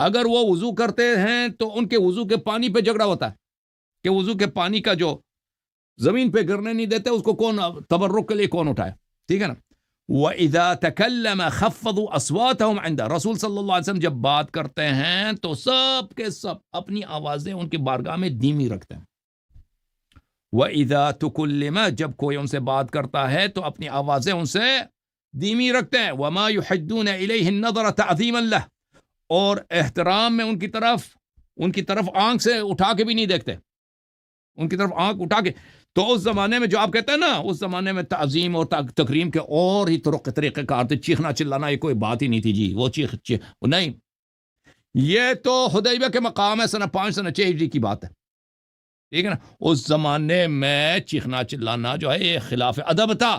اگر وہ وضو کرتے ہیں تو ان کے وضو کے پانی پہ جھگڑا ہوتا ہے کہ وضو کے پانی کا جو زمین پہ گرنے نہیں دیتے اس کو کون تبرک کے لیے کون اٹھائے، ٹھیک ہے نا. وَإِذَا تَكَلَّمَ خَفَّضُوا أَصْوَاتَهُمْ عِنْدَ، رسول صلی اللہ علیہ وسلم جب بات کرتے ہیں تو سب کے سب اپنی آوازیں ان کی بارگاہ میں دھیمی رکھتے ہیں. وَإِذَا تُكُلِّمَ، جب کوئی ان سے بات کرتا ہے تو اپنی آوازیں ان سے دھیمی رکھتے ہیں. وَمَا يُحِدُّونَ إِلَيْهِ النَّظَرَ تَعْظِيمًا لَهُ، اور احترام میں ان کی طرف آنکھ سے اٹھا کے بھی نہیں دیکھتے، ان کی طرف آنکھ اٹھا کے. تو اس زمانے میں جو آپ کہتے ہیں نا، اس زمانے میں تعظیم اور تکریم کے اور ہی طریقے کار تھے. چیخنا چلانا یہ کوئی بات ہی نہیں تھی جی، وہ چیخ نہیں. یہ تو حدیبیہ کے مقام ہے، سنہ 5 سنہ 6 ہجری کی بات ہے، ٹھیک ہے نا. اس زمانے میں چیخنا چلانا جو ہے یہ خلاف ادب تھا.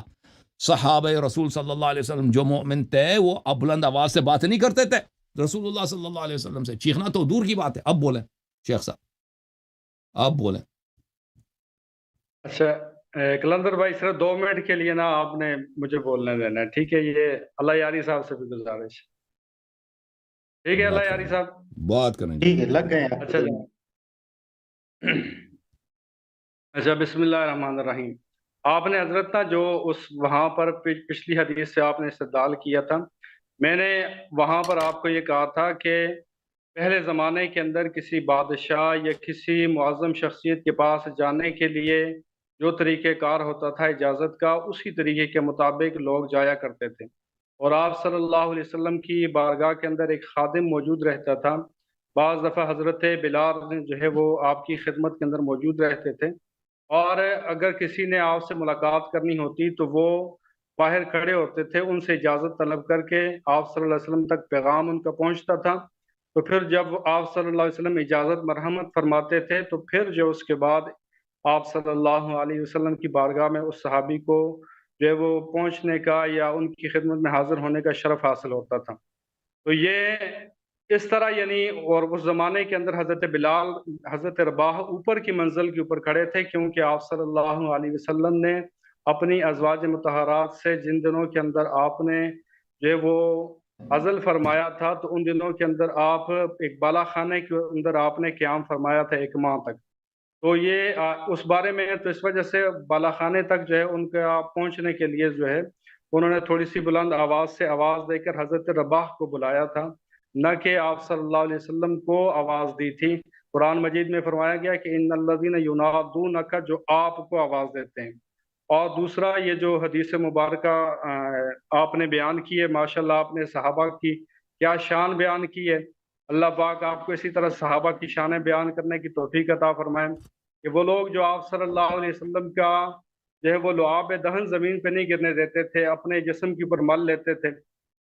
صحابہ رسول صلی اللہ علیہ وسلم جو مومن تھے وہ اب بلند آواز سے بات نہیں کرتے تھے رسول اللہ صلی اللہ علیہ وسلم سے. چیخنا تو دور کی بات ہے. اب بولیں شیخ صاحب، آپ بولیں. اچھا کلندر بھائی، صرف 2 منٹ کے لیے نا آپ نے مجھے بولنے دینا ہے، ٹھیک ہے. یہ اللہ یاری صاحب سے بھی گزارش، ٹھیک ہے اللہ یاری صاحب بات کریں. ٹھیک ہے، لگ گئے. اچھا جی. اچھا، بسم اللہ الرحمن الرحیم۔ آپ نے حضرت نا جو اس وہاں پر پچھلی حدیث سے آپ نے استدلال کیا تھا، میں نے وہاں پر آپ کو یہ کہا تھا کہ پہلے زمانے کے اندر کسی بادشاہ یا کسی معظم شخصیت کے پاس جانے کے لیے جو طریقہ کار ہوتا تھا اجازت کا، اسی طریقے کے مطابق لوگ جایا کرتے تھے، اور آپ صلی اللہ علیہ وسلم کی بارگاہ کے اندر ایک خادم موجود رہتا تھا۔ بعض دفعہ حضرت بلال جو ہے وہ آپ کی خدمت کے اندر موجود رہتے تھے، اور اگر کسی نے آپ سے ملاقات کرنی ہوتی تو وہ باہر کھڑے ہوتے تھے، ان سے اجازت طلب کر کے آپ صلی اللہ علیہ وسلم تک پیغام ان کا پہنچتا تھا۔ تو پھر جب آپ صلی اللہ علیہ وسلم اجازت مرحمت فرماتے تھے تو پھر جو اس کے بعد آپ صلی اللہ علیہ وسلم کی بارگاہ میں اس صحابی کو جو ہے وہ پہنچنے کا یا ان کی خدمت میں حاضر ہونے کا شرف حاصل ہوتا تھا۔ تو یہ اس طرح یعنی، اور اس زمانے کے اندر حضرت بلال، حضرت رباح اوپر کی منزل کے اوپر کھڑے تھے، کیونکہ آپ صلی اللہ علیہ وسلم نے اپنی ازواج مطہرات سے جن دنوں کے اندر آپ نے جو ہے وہ عزل فرمایا تھا، تو ان دنوں کے اندر آپ ایک بالا خانے کے اندر آپ نے قیام فرمایا تھا 1 ماہ تک۔ تو یہ اس بارے میں تو اس وجہ سے بالا خانے تک جو ہے ان کا پہنچنے کے لیے جو ہے انہوں نے تھوڑی سی بلند آواز سے آواز دے کر حضرت رباح کو بلایا تھا، نہ کہ آپ صلی اللہ علیہ وسلم کو آواز دی تھی۔ قرآن مجید میں فرمایا گیا کہ ان الذین ینادونک، جو آپ کو آواز دیتے ہیں۔ اور دوسرا یہ جو حدیث مبارکہ آپ نے بیان کی ہے، ماشاءاللہ آپ نے صحابہ کی کیا شان بیان کی ہے۔ اللہ پاک آپ کو اسی طرح صحابہ کی شانیں بیان کرنے کی توفیق عطا فرمائے، کہ وہ لوگ جو آپ صلی اللہ علیہ وسلم کا جو ہے وہ لعاب دہن زمین پہ نہیں گرنے دیتے تھے، اپنے جسم کے اوپر مل لیتے تھے،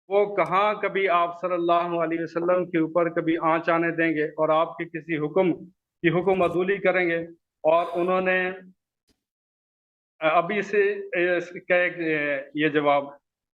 وہ کہاں کبھی آپ صلی اللہ علیہ وسلم کے اوپر کبھی آنچ آنے دیں گے اور آپ کے کسی حکم کی حکم عدولی کریں گے۔ اور انہوں نے ابھی سے اس کا ایک یہ جواب،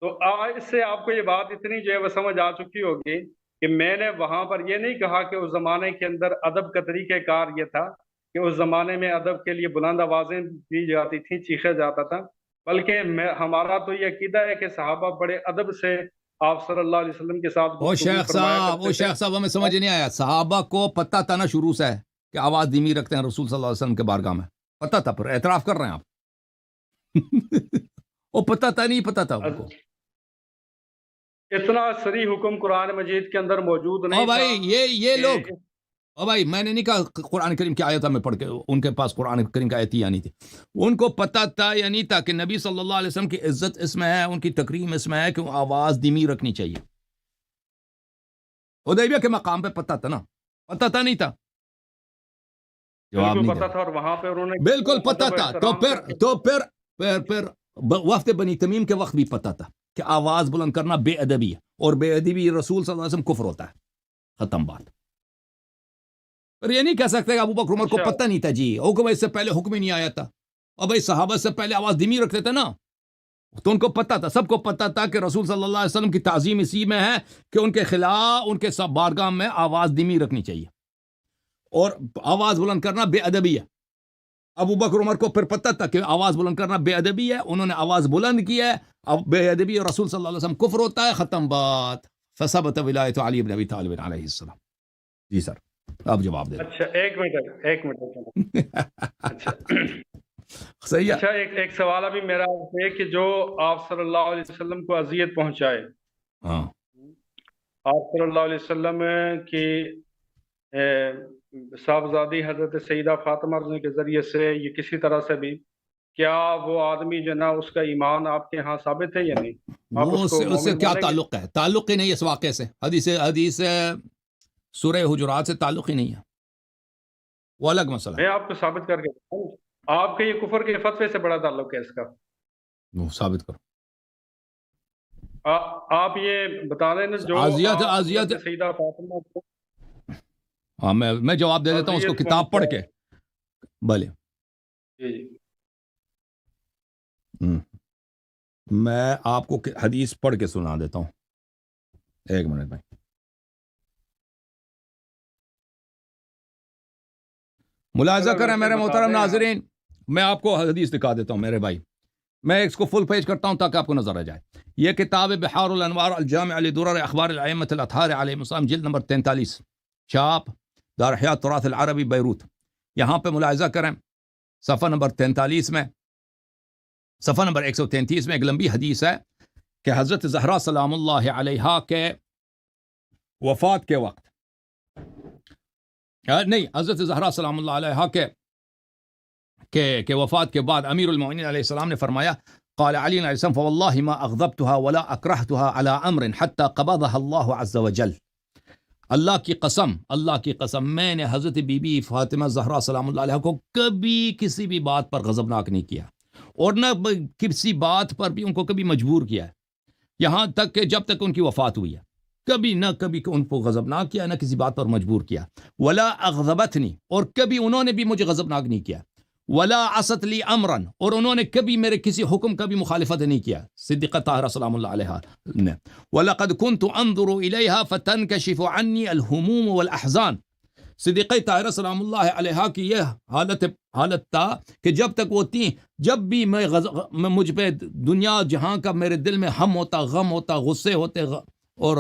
تو اس سے آپ کو یہ بات اتنی جو ہے وہ سمجھ آ چکی ہوگی کہ میں نے وہاں پر یہ نہیں کہا کہ اس زمانے کے اندر ادب کا طریقہ کار یہ تھا کہ اس زمانے میں ادب کے لیے بلند آوازیں دی جاتی تھیں، چیخا جاتا تھا، بلکہ ہمارا تو یہ عقیدہ ہے کہ صحابہ بڑے ادب سے آپ صلی اللہ علیہ وسلم کے ساتھ او گفتگو شیخ فرمایا صاحب، کرتے تھے۔ ہمیں سمجھ نہیں آیا، صحابہ کو پتہ تھا نا شروع سے کہ آواز دھیمی رکھتے ہیں رسول صلی اللہ علیہ وسلم کے بارگاہ میں؟ پتہ تھا، پھر اعتراف کر رہے ہیں آپ؟ وہ پتہ تھا نہیں پتہ تھا ان کو؟ اتنا صریح حکم قرآن مجید کے اندر موجود او نہیں تھا بھائی یہ کہ لوگ، او بھائی میں نے نہیں کہا قرآن کریم کی آیت میں پڑھ کے ان کے پاس قرآن کریم کی آیت ہی آنی تھی، ان کو پتہ تھا یا نہیں تھا کہ نبی صلی اللہ علیہ وسلم کی عزت اس میں ہے، ان کی تکریم اس میں ہے کہ آواز دھیمی رکھنی چاہیے۔ حدیبیہ کے مقام پہ پتہ تھا نا؟ پتہ تھا نہیں تھا؟ جواب بالکل نہیں پتا دے تھا، اور وہاں پہ انہوں نے بالکل پتہ ادب و تھا۔ احترام پھر وفد بنی تمیم کے وقت بھی پتہ تھا کہ آواز بلند کرنا بے ادبی ہے، اور بے ادبی رسول صلی اللہ علیہ وسلم کفر ہوتا ہے، ختم بات۔ پر یہ نہیں کہہ سکتے کہ ابو بکر عمر کو اچھا پتہ نہیں تھا، جی حکم اس سے پہلے حکم ہی نہیں آیا تھا، اور بھائی صحابہ سے پہلے آواز دھیمی رکھتے تھے نا، تو ان کو پتہ تھا، سب کو پتہ تھا کہ رسول صلی اللہ علیہ وسلم کی تعظیم اسی میں ہے کہ ان کے خلاف، ان کے سب بارگاہ میں آواز دھیمی رکھنی چاہیے، اور آواز بلند کرنا بے ادبی ہے۔ ابو بکر عمر کو پھر پتہ تھا کہ آواز بلند کرنا بے ادبی ہے، انہوں نے آواز بلند کی ہے، اب بے ادبی اور رسول صلی اللہ علیہ وسلم کفر ہوتا ہے، ختم بات۔ فثبت ولایت علی بن ابی طالب علیہ السلام۔ جی سر، آپ جواب دیں۔ اچھا، ایک منٹ اچھا صحیح ہے۔ اچھا، ایک سوال ابھی میرا ہے کہ جو آپ صلی اللہ علیہ وسلم کو اذیت پہنچائے، ہاں، آپ صلی اللہ علیہ وسلم کی صاحبزادی حضرت سیدہ فاطمہ رضی کے ذریعے سے یہ کسی طرح سے بھی، کیا وہ آدمی جو نا اس کا ایمان آپ کے ہاں ثابت ہے یا نہیں؟ آپ وہ اس کو اس سے مومن کیا مانیں گے؟ تعلق ہے؟ تعلق ہی نہیں اس واقعے سے، حدیث سورہ حجرات سے تعلق ہی نہیں ہے، وہ الگ مسئلہ میں ہے۔ آپ کو ثابت کر کے بتاؤں، آپ کے یہ کفر کے فتوے سے بڑا تعلق ہے اس کا۔ وہ ثابت کرو۔ آپ یہ بتا دیں نا، جو اذیت آپ اذیت حضرت سیدہ فاطمہ کو ہاں، میں جواب دے دیتا ہوں اس کو اذیت کتاب پڑھ کے، بھلے۔ جی جی میں آپ کو حدیث پڑھ کے سنا دیتا ہوں، ایک منٹ بھائی۔ ملاحظہ کریں میرے محترم ناظرین، میں آپ کو حدیث دکھا دیتا ہوں میرے بھائی، میں اس کو فل پیج کرتا ہوں تاکہ آپ کو نظر آ جائے۔ یہ کتاب بحار الانوار الجامع لدرر اخبار الائمۃ الاطہار علیہم السلام، جلد نمبر 43، چھاپ دار حیات تراث العربی بیروت۔ یہاں پہ ملاحظہ کریں، صفحہ نمبر 43 میں، صفحہ نمبر 133 میں ایک لمبی حدیث ہے کہ حضرت زہرا سلام اللہ علیہا کے وفات کے وقت، نہیں، حضرت زہرا سلام اللہ علیہا کے وفات کے بعد امیر المؤمنین علیہ السلام نے فرمایا، قال علی علیہ السلام فواللہ ما اغضبتها ولا اکرہتها على امر حتى قبضها اللہ عز وجل، اللہ کی قسم میں نے حضرت بی بی فاطمہ زہرا سلام اللہ علیہ کو کبھی کسی بھی بات پر غضبناک نہیں کیا، اور نہ کسی بات پر بھی ان کو کبھی مجبور کیا ہے، یہاں تک کہ جب تک ان کی وفات ہوئی ہے، کبھی ان کو غضبناک کیا، نہ کسی بات پر مجبور کیا، ولا اغضبتنی، اور کبھی انہوں نے بھی مجھے غضبناک نہیں کیا، ولا عصت لی امرا، اور انہوں نے کبھی میرے کسی حکم کا بھی مخالفت نہیں کیا، صدیقہ طاہرہ سلام اللہ علیہا نے، وَلَقَدْ كُنْتُ أَنظُرُ إِلَيْهَا فَتَنْكَشِفُ عَنِّي الْهُمُومُ وَالْأَحْزَانُ، صدیقہ طاہرہ سلام اللہ علیہا کی یہ حالت تھا کہ جب تک وہ تھیں، جب بھی میں مجھ پہ دنیا جہاں کا میرے دل میں ہم ہوتا، غم ہوتا، غصے ہوتے اور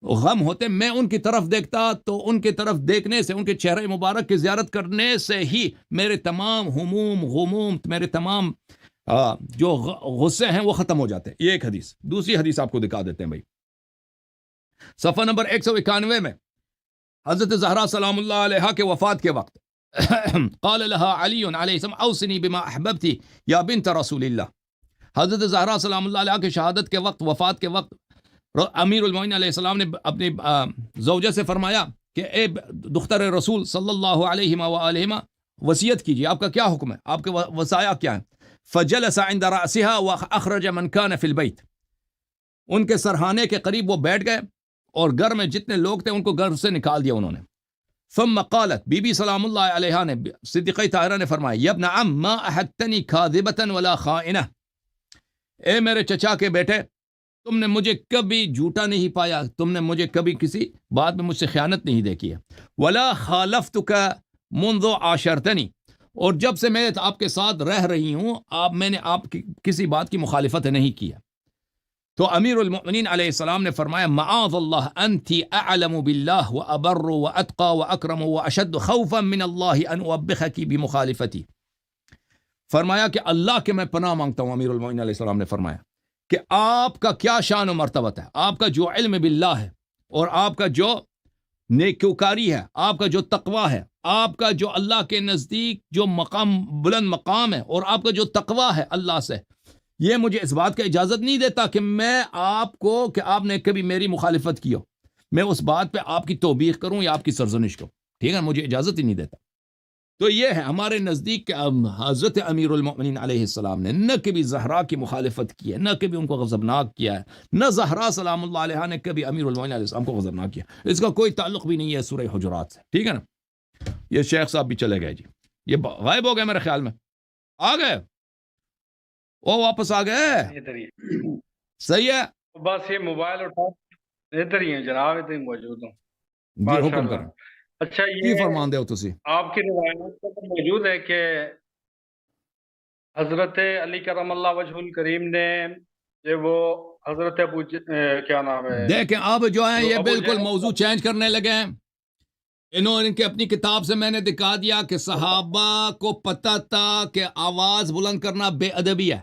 غم ہوتے، میں ان کی طرف دیکھتا تو ان کی طرف دیکھنے سے، ان کے چہرے مبارک کی زیارت کرنے سے ہی میرے تمام غموم، میرے تمام جو غصے ہیں وہ ختم ہو جاتے ہیں۔ یہ ایک حدیث۔ دوسری حدیث آپ کو دکھا دیتے ہیں بھائی، صفحہ نمبر 191 میں حضرت زہرا سلام اللہ علیہا کے وفات کے وقت قال لها علی علیہ السلام اوصنی بما احببتی یا بنت رسول اللہ، حضرت زہرا سلام اللہ علیہا کی شہادت کے وقت، وفات کے وقت، امیر المومنین علیہ السلام نے اپنی زوجہ سے فرمایا کہ اے دختر رسول صلی اللہ علیہ وآلہ وصیت کیجیے، آپ کا کیا حکم ہے، آپ کے وصایا کیا ہیں؟ فجلس عند رأسها واخرج من كان في البيت، ان کے سرہانے کے قریب وہ بیٹھ گئے اور گھر میں جتنے لوگ تھے ان کو گھر سے نکال دیا انہوں نے۔ ثم قالت، بی بی سلام اللہ علیہا نے، صدیقہ طاہرہ نے فرمایا، یا ابن عم ما احدتنی کاذبۃ ولا خائنہ، اے میرے چچا کے بیٹے، تم نے مجھے کبھی جھوٹا نہیں پایا، تم نے مجھے کبھی کسی بات میں مجھ سے خیانت نہیں دیکھی ہے، ولا خالفتک منذ عاشرتنی، اور جب سے میں آپ کے ساتھ رہ رہی ہوں میں نے آپ کی کسی بات کی مخالفت نہیں کیا۔ تو امیر المؤمنین علیہ السلام نے فرمایا، معاذ اللہ انت اعلم باللہ وابر واتقى واکرم واشد خوفا من اللہ ان اوبخک بمخالفتی، فرمایا کہ اللہ کے میں پناہ مانگتا ہوں، امیر المؤمنین علیہ السلام نے فرمایا کہ آپ کا کیا شان و مرتبت ہے، آپ کا جو علم باللہ ہے، اور آپ کا جو نیکوکاری ہے، آپ کا جو تقوی ہے، آپ کا جو اللہ کے نزدیک جو مقام، بلند مقام ہے، اور آپ کا جو تقوی ہے اللہ سے، یہ مجھے اس بات کا اجازت نہیں دیتا کہ میں آپ کو، کہ آپ نے کبھی میری مخالفت کی ہو، میں اس بات پہ آپ کی توبیخ کروں یا آپ کی سرزنش کروں، ٹھیک ہے، مجھے اجازت ہی نہیں دیتا۔ تو یہ ہے ہمارے نزدیک کہ حضرت امیر المؤمنین علیہ السلام نے نہ کبھی زہرا کی مخالفت کی ہے، نہ کبھی ان کو غضبناک کیا ہے، نہ زہرا سلام اللہ علیہ نے کبھی امیر المؤمنین علیہ السلام کو غضبناک کیا، اس کا کوئی تعلق بھی نہیں ہے سورہ حجرات سے، ٹھیک ہے نا۔ یہ شیخ صاحب بھی چلے گئے جی، یہ غائب ہو گئے میرے خیال میں، آ گئے، وہ واپس آ گئے، صحیح ہے، بس یہ موبائل اٹھا، ادھر ہی ہیں جناب، ادھر ہی موجود ہوں، جی حکم کریں، اچھا کی یہ فرمان دے ہو تسی؟ آپ کی روایات میں موجود ہے کہ حضرت علی کرم اللہ وجہ الکریم نے وہ حضرت کیا نام ہے، دیکھیں اب جو ہیں یہ ابو بالکل جہل موضوع چینج کرنے لگے ہیں، انہوں نے اپنی کتاب سے میں نے دکھا دیا کہ صحابہ کو پتہ تھا کہ آواز بلند کرنا بے ادبی ہے،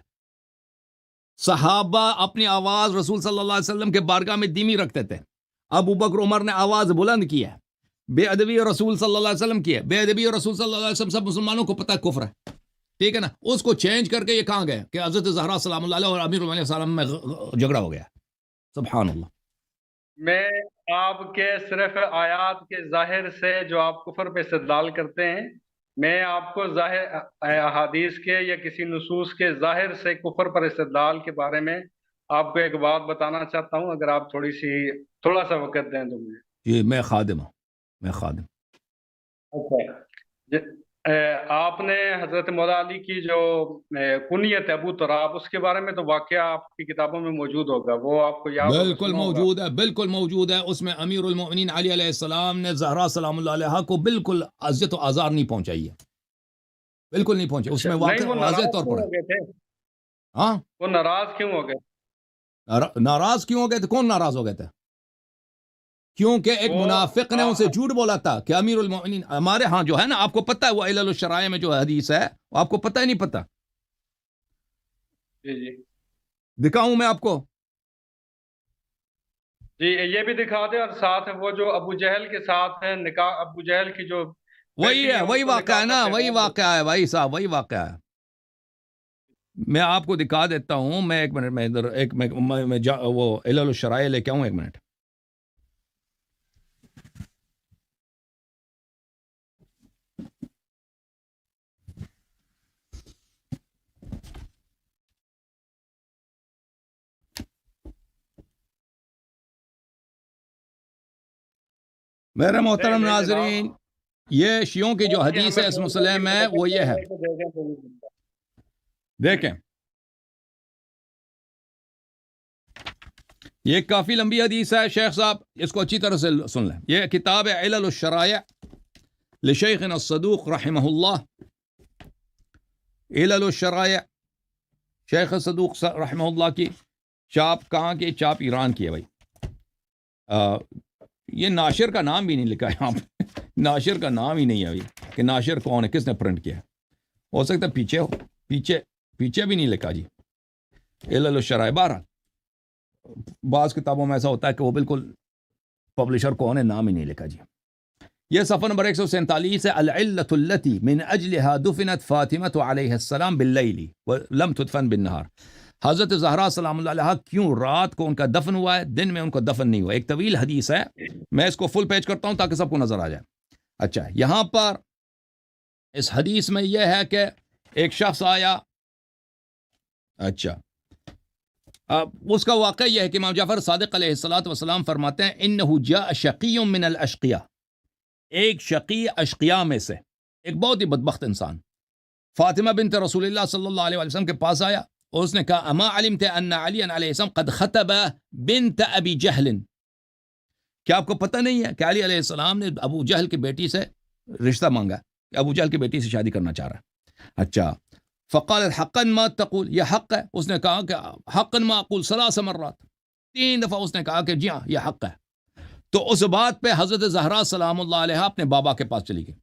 صحابہ اپنی آواز رسول صلی اللہ علیہ وسلم کے بارگاہ میں دھیمی رکھتے تھے، ابو بکر عمر نے آواز بلند کی ہے، بے ادبی رسول صلی اللہ علیہ وسلم کی ہے، بے ادبی رسول صلی اللہ علیہ وسلم سب مسلمانوں کو پتہ ہے کفر ہے، ٹھیک ہے نا، اس کو چینج کر کے یہ کہاں گئے کہ حضرت زہرا سلام اللہ علیہ اور امیر علیہ السلام میں جھگڑا ہو گیا، سبحان اللہ۔ میں آپ کے صرف آیات کے ظاہر سے جو آپ کفر پہ استدلال کرتے ہیں، میں آپ کو ظاہر احادیث کے یا کسی نصوص کے ظاہر سے کفر پر استدلال کے بارے میں آپ کو ایک بات بتانا چاہتا ہوں، اگر آپ تھوڑا سا وقت دیں تو مجھے۔ جی میں خادم ہوں، میں خادم۔ اچھا، آپ نے حضرت مولا علی کی جو کنیت ہے ابو تراب، اس کے بارے میں تو واقعہ آپ کی کتابوں میں موجود ہوگا، وہ آپ کو یاد ہوگا، بالکل سنا ہوگا۔ موجود ہے، بالکل موجود ہے، اس میں امیر المؤمنین علی علیہ السلام نے زہرا سلام اللہ علیہ کو بالکل اذیت و آزار نہیں پہنچائی ہے، بالکل نہیں پہنچے، اس میں نہیں، واقع وہ واضح ناراض طور کیوں پر ہو گئے تھے؟ ہاں، وہ ناراض کیوں ہو گئے؟ ناراض کیوں ہو گئے تھے؟ کون ناراض ہو گئے تھے؟ کیونکہ ایک وہ منافق نے ان سے جھوٹ بولا تھا کہ امیر المؤمنین ہمارے ہاں جو ہے نا، آپ کو پتہ ہے وہ علل الشرائع میں جو حدیث ہے وہ آپ کو پتہ ہی نہیں پتہ؟ جی جی دکھاؤں میں آپ کو؟ جی یہ بھی دکھا دیں، اور ساتھ وہ جو ابو جہل کے ساتھ ہے نکاح، ابو جہل کی جو وہی بیٹی ہے، ان وہی کو واقعہ ہے نکاح کا نا، وہی پیغام واقعہ ہے بھائی صاحب، وہی واقعہ ہے. میں آپ کو دکھا دیتا ہوں. میں ایک منٹ میں ادھر ایک وہ علل الشرائع لے کے آؤں، ایک منٹ. میرے محترم ناظرین، یہ شیعوں کی جو حدیث ہے اس مسئلے میں وہ یہ ہے، دیکھیں یہ کافی لمبی حدیث ہے شیخ صاحب، اس کو اچھی طرح سے سن لیں. یہ کتاب ہے علل الشرائع لشیخنا الصدوق رحمہ اللہ. علل الشرائع شیخ صدوق رحمہ اللہ کی چاپ کہاں کی؟ چاپ ایران کی ہے بھائی. یہ ناشر کا نام بھی نہیں لکھا ہے یہاں پہ. ناشر کا نام ہی نہیں ہے بھائی کہ ناشر کون ہے، کس نے پرنٹ کیا ہے. ہو سکتا ہے پیچھے ہو، پیچھے بھی نہیں لکھا جی علل الشرائع. بہرحال بعض کتابوں میں ایسا ہوتا ہے کہ وہ بالکل پبلشر کون ہے نام ہی نہیں لکھا جی. یہ صفحہ نمبر 147 ہے. العلة التي من اجلها دفنت فاطمة علیہ السلام باللیل ولم تدفن بالنہار. حضرت زہرا سلام اللہ علیہا کیوں رات کو ان کا دفن ہوا ہے، دن میں ان کو دفن نہیں ہوا. ایک طویل حدیث ہے، میں اس کو فل پیج کرتا ہوں تاکہ سب کو نظر آ جائے. اچھا، یہاں پر اس حدیث میں یہ ہے کہ ایک شخص آیا. اچھا، اس کا واقعہ یہ ہے کہ امام جعفر صادق علیہ الصلوۃ والسلام فرماتے ہیں انہ جاء شقی من الاشقیاء، ایک شقی اشقیاء میں سے ایک بہت ہی بدبخت انسان فاطمہ بنت رسول اللہ صلی اللہ علیہ وسلم کے پاس آیا اور اس نے کہا اما علمت ان علی علیہ السلام قد خطب بنت ابی جہل، کیا آپ کو پتہ نہیں ہے کہ علی علیہ السلام نے ابو جہل کی بیٹی سے رشتہ مانگا، کہ ابو جہل کی بیٹی سے شادی کرنا چاہ رہا ہے. اچھا، فقال حقا ما تقول، یہ حق ہے؟ اس نے کہا کہ حقا ما اقول 3 مرات، 3 دفعہ اس نے کہا کہ جی ہاں یہ حق ہے. تو اس بات پہ حضرت زہرا سلام اللہ علیہ اپنے بابا کے پاس چلی گئی.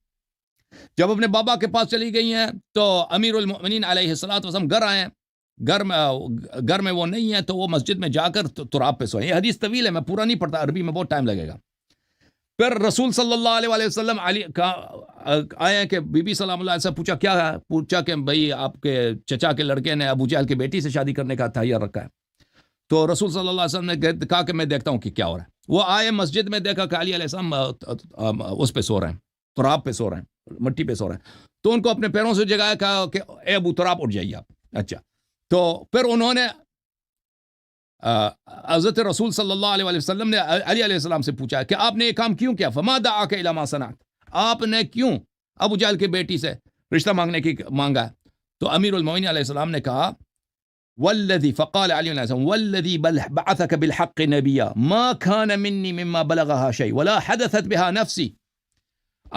جب اپنے بابا کے پاس چلی گئی ہیں تو امیر المؤمنین علیہ الصلوۃ والسلام گھر آئے. گھر میں وہ نہیں ہے تو وہ مسجد میں جا کر تراب پہ سوئے. یہ حدیث طویل ہے، میں پورا نہیں پڑھتا، عربی میں بہت ٹائم لگے گا. پھر رسول صلی اللہ علیہ وسلم آئے کہ بی بی سلام اللہ علیہ سے پوچھا کہ بھائی آپ کے چچا کے لڑکے نے ابو جہل کی بیٹی سے شادی کرنے کا تیار رکھا ہے. تو رسول صلی اللہ علیہ وسلم نے کہا کہ میں دیکھتا ہوں کہ کیا ہو رہا ہے. وہ آئے مسجد میں، دیکھا کہ علی علیہ السلام اس پہ سو رہے ہیں، تراب پہ سو رہے ہیں، مٹی پہ سو رہے ہیں. تو ان کو اپنے پیروں سے جگایا، کہا کہ اے ابو تراب اٹھ جائیے آپ. اچھا، تو پھر انہوں نے حضرت رسول صلی اللہ علیہ وسلم نے علی علیہ السلام سے پوچھا کہ آپ نے یہ کام کیوں کیا؟ فما دعاک الی ما صنعت، آپ نے کیوں ابو جہل کی بیٹی سے رشتہ مانگنے کی مانگا؟ تو امیر المؤمنین علیہ السلام نے کہا والذی، فقال علی علیہ السلام والذی بعثک بالحق نبیا ما كان منی مما بلغها شیء ولا حدثت بها نفسی،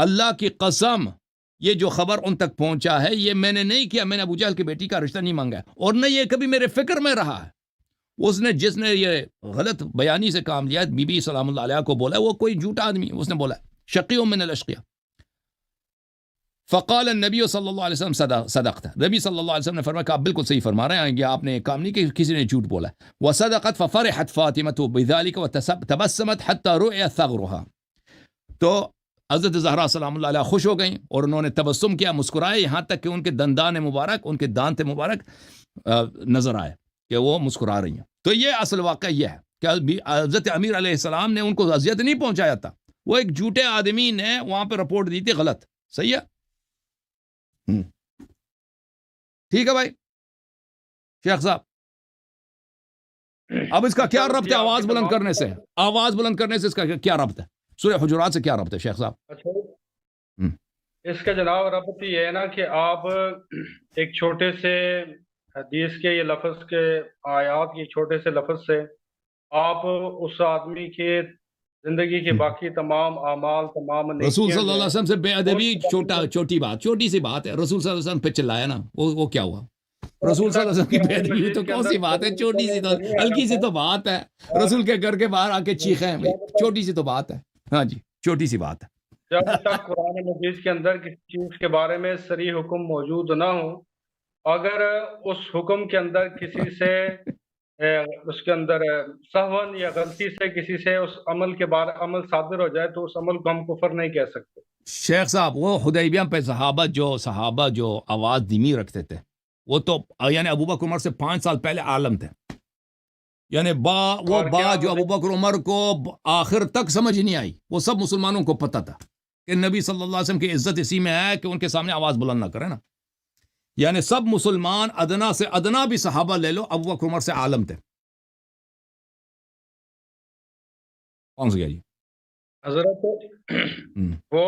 اللہ کی قسم یہ جو خبر ان تک پہنچا ہے یہ میں نے نہیں کیا، میں نے ابو جہل کی بیٹی کا رشتہ نہیں مانگا ہے، اور نہ یہ کبھی میرے فکر میں رہا ہے. جس نے یہ غلط بیانی سے کام لیا، بی بی سلام اللہ علیہ کو بولا وہ کوئی جھوٹا آدمی، اس نے بولا شقی من الاشقیاء. فقال النبی صلی اللہ علیہ وسلم صدقت، نبی صلی اللہ علیہ وسلم نے فرمایا کہ آپ بالکل صحیح فرما رہے ہیں، یہ آپ نے کام نہیں کہ کسی نے جھوٹ بولا. وصدقت ففرحت فاطمہ بذلك وتبسمت حتى رؤي ثغرها. تو حضرت زہرا سلام اللہ علیہ خوش ہو گئیں اور انہوں نے تبسم کیا، مسکرائے، یہاں تک کہ ان کے دندان مبارک، ان کے دانت مبارک نظر آئے کہ وہ مسکرا رہی ہیں. تو یہ اصل واقعہ یہ ہے کہ حضرت امیر علیہ السلام نے ان کو اذیت نہیں پہنچایا تھا، وہ ایک جھوٹے آدمی نے وہاں پہ رپورٹ دی تھی غلط. صحیح ہے؟ ٹھیک ہے بھائی شیخ صاحب. اب اس کا کیا ربط ہے آواز بلند کرنے سے؟ آواز بلند کرنے سے اس کا کیا ربط ہے؟ سورہ حجرات سے کیا ربط ہے شیخ صاحب؟ اچھا، اس کا جناب ربط یہ ہے نا کہ آپ ایک چھوٹے سے حدیث کے یہ لفظ کے آیات کے چھوٹے سے لفظ سے آپ اس آدمی کے زندگی کے باقی تمام اعمال، تمام رسول صلی اللہ علیہ وسلم سے بے ادبی، چھوٹی سی بات ہے، رسول صلی اللہ علیہ وسلم پہ چلایا نا، وہ کیا ہوا؟ رسول صلی اللہ علیہ وسلم کی بے ادبی ہوئی تو کون سی بات ہے؟ چھوٹی سی تو ہلکی سی تو بات ہے، رسول کے گھر کے باہر آ کے چیخیں، چھوٹی سی تو بات ہے، ہاں جی چھوٹی سی بات ہے۔ جب تک قرآن مجید کے اندر کسی چیز کے بارے میں صریح حکم موجود نہ ہو، اگر اس حکم کے اندر کسی سے اس کے اندر سہون یا غلطی سے کسی سے اس عمل کے بارے عمل صادر ہو جائے تو اس عمل کو ہم کفر نہیں کہہ سکتے۔ شیخ صاحب وہ حدیبیہ پہ صحابہ جو آواز دھیمی رکھتے تھے، وہ تو یعنی ابوبکر عمر سے 5 سال پہلے عالم تھے، یعنی جو ابوبکر عمر کو آخر تک سمجھ نہیں آئی، وہ سب مسلمانوں کو پتہ تھا کہ نبی صلی اللہ علیہ وسلم کی عزت اسی میں ہے کہ ان کے سامنے آواز بلند نہ کرے نا، یعنی سب مسلمان ادنا سے ادنا بھی صحابہ لے لو ابوبکر عمر سے عالم تھے۔ کون سا جی حضرت وہ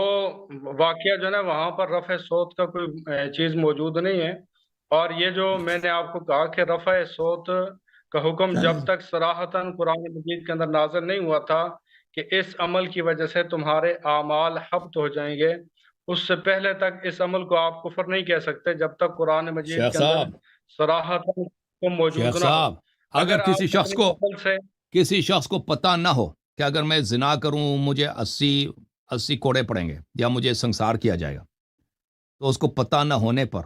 واقعہ جو ہے نا وہاں پر رفع صوت کا کوئی چیز موجود نہیں ہے، اور یہ جو میں نے آپ کو کہا کہ رفع صوت کا حکم جب تک صراحتاً قرآن مجید کے اندر نازل نہیں ہوا تھا کہ اس عمل کی وجہ سے تمہارے اعمال حبط ہو جائیں گے، اس سے پہلے تک اس عمل کو آپ کفر نہیں کہہ سکتے جب تک قرآن مجید کے اندر صراحتاً حکم موجود نہ ہو۔ اگر کسی شخص کو پتہ نہ ہو کہ اگر میں زنا کروں مجھے 80 کوڑے پڑیں گے یا مجھے سنسار کیا جائے گا، تو اس کو پتہ نہ ہونے پر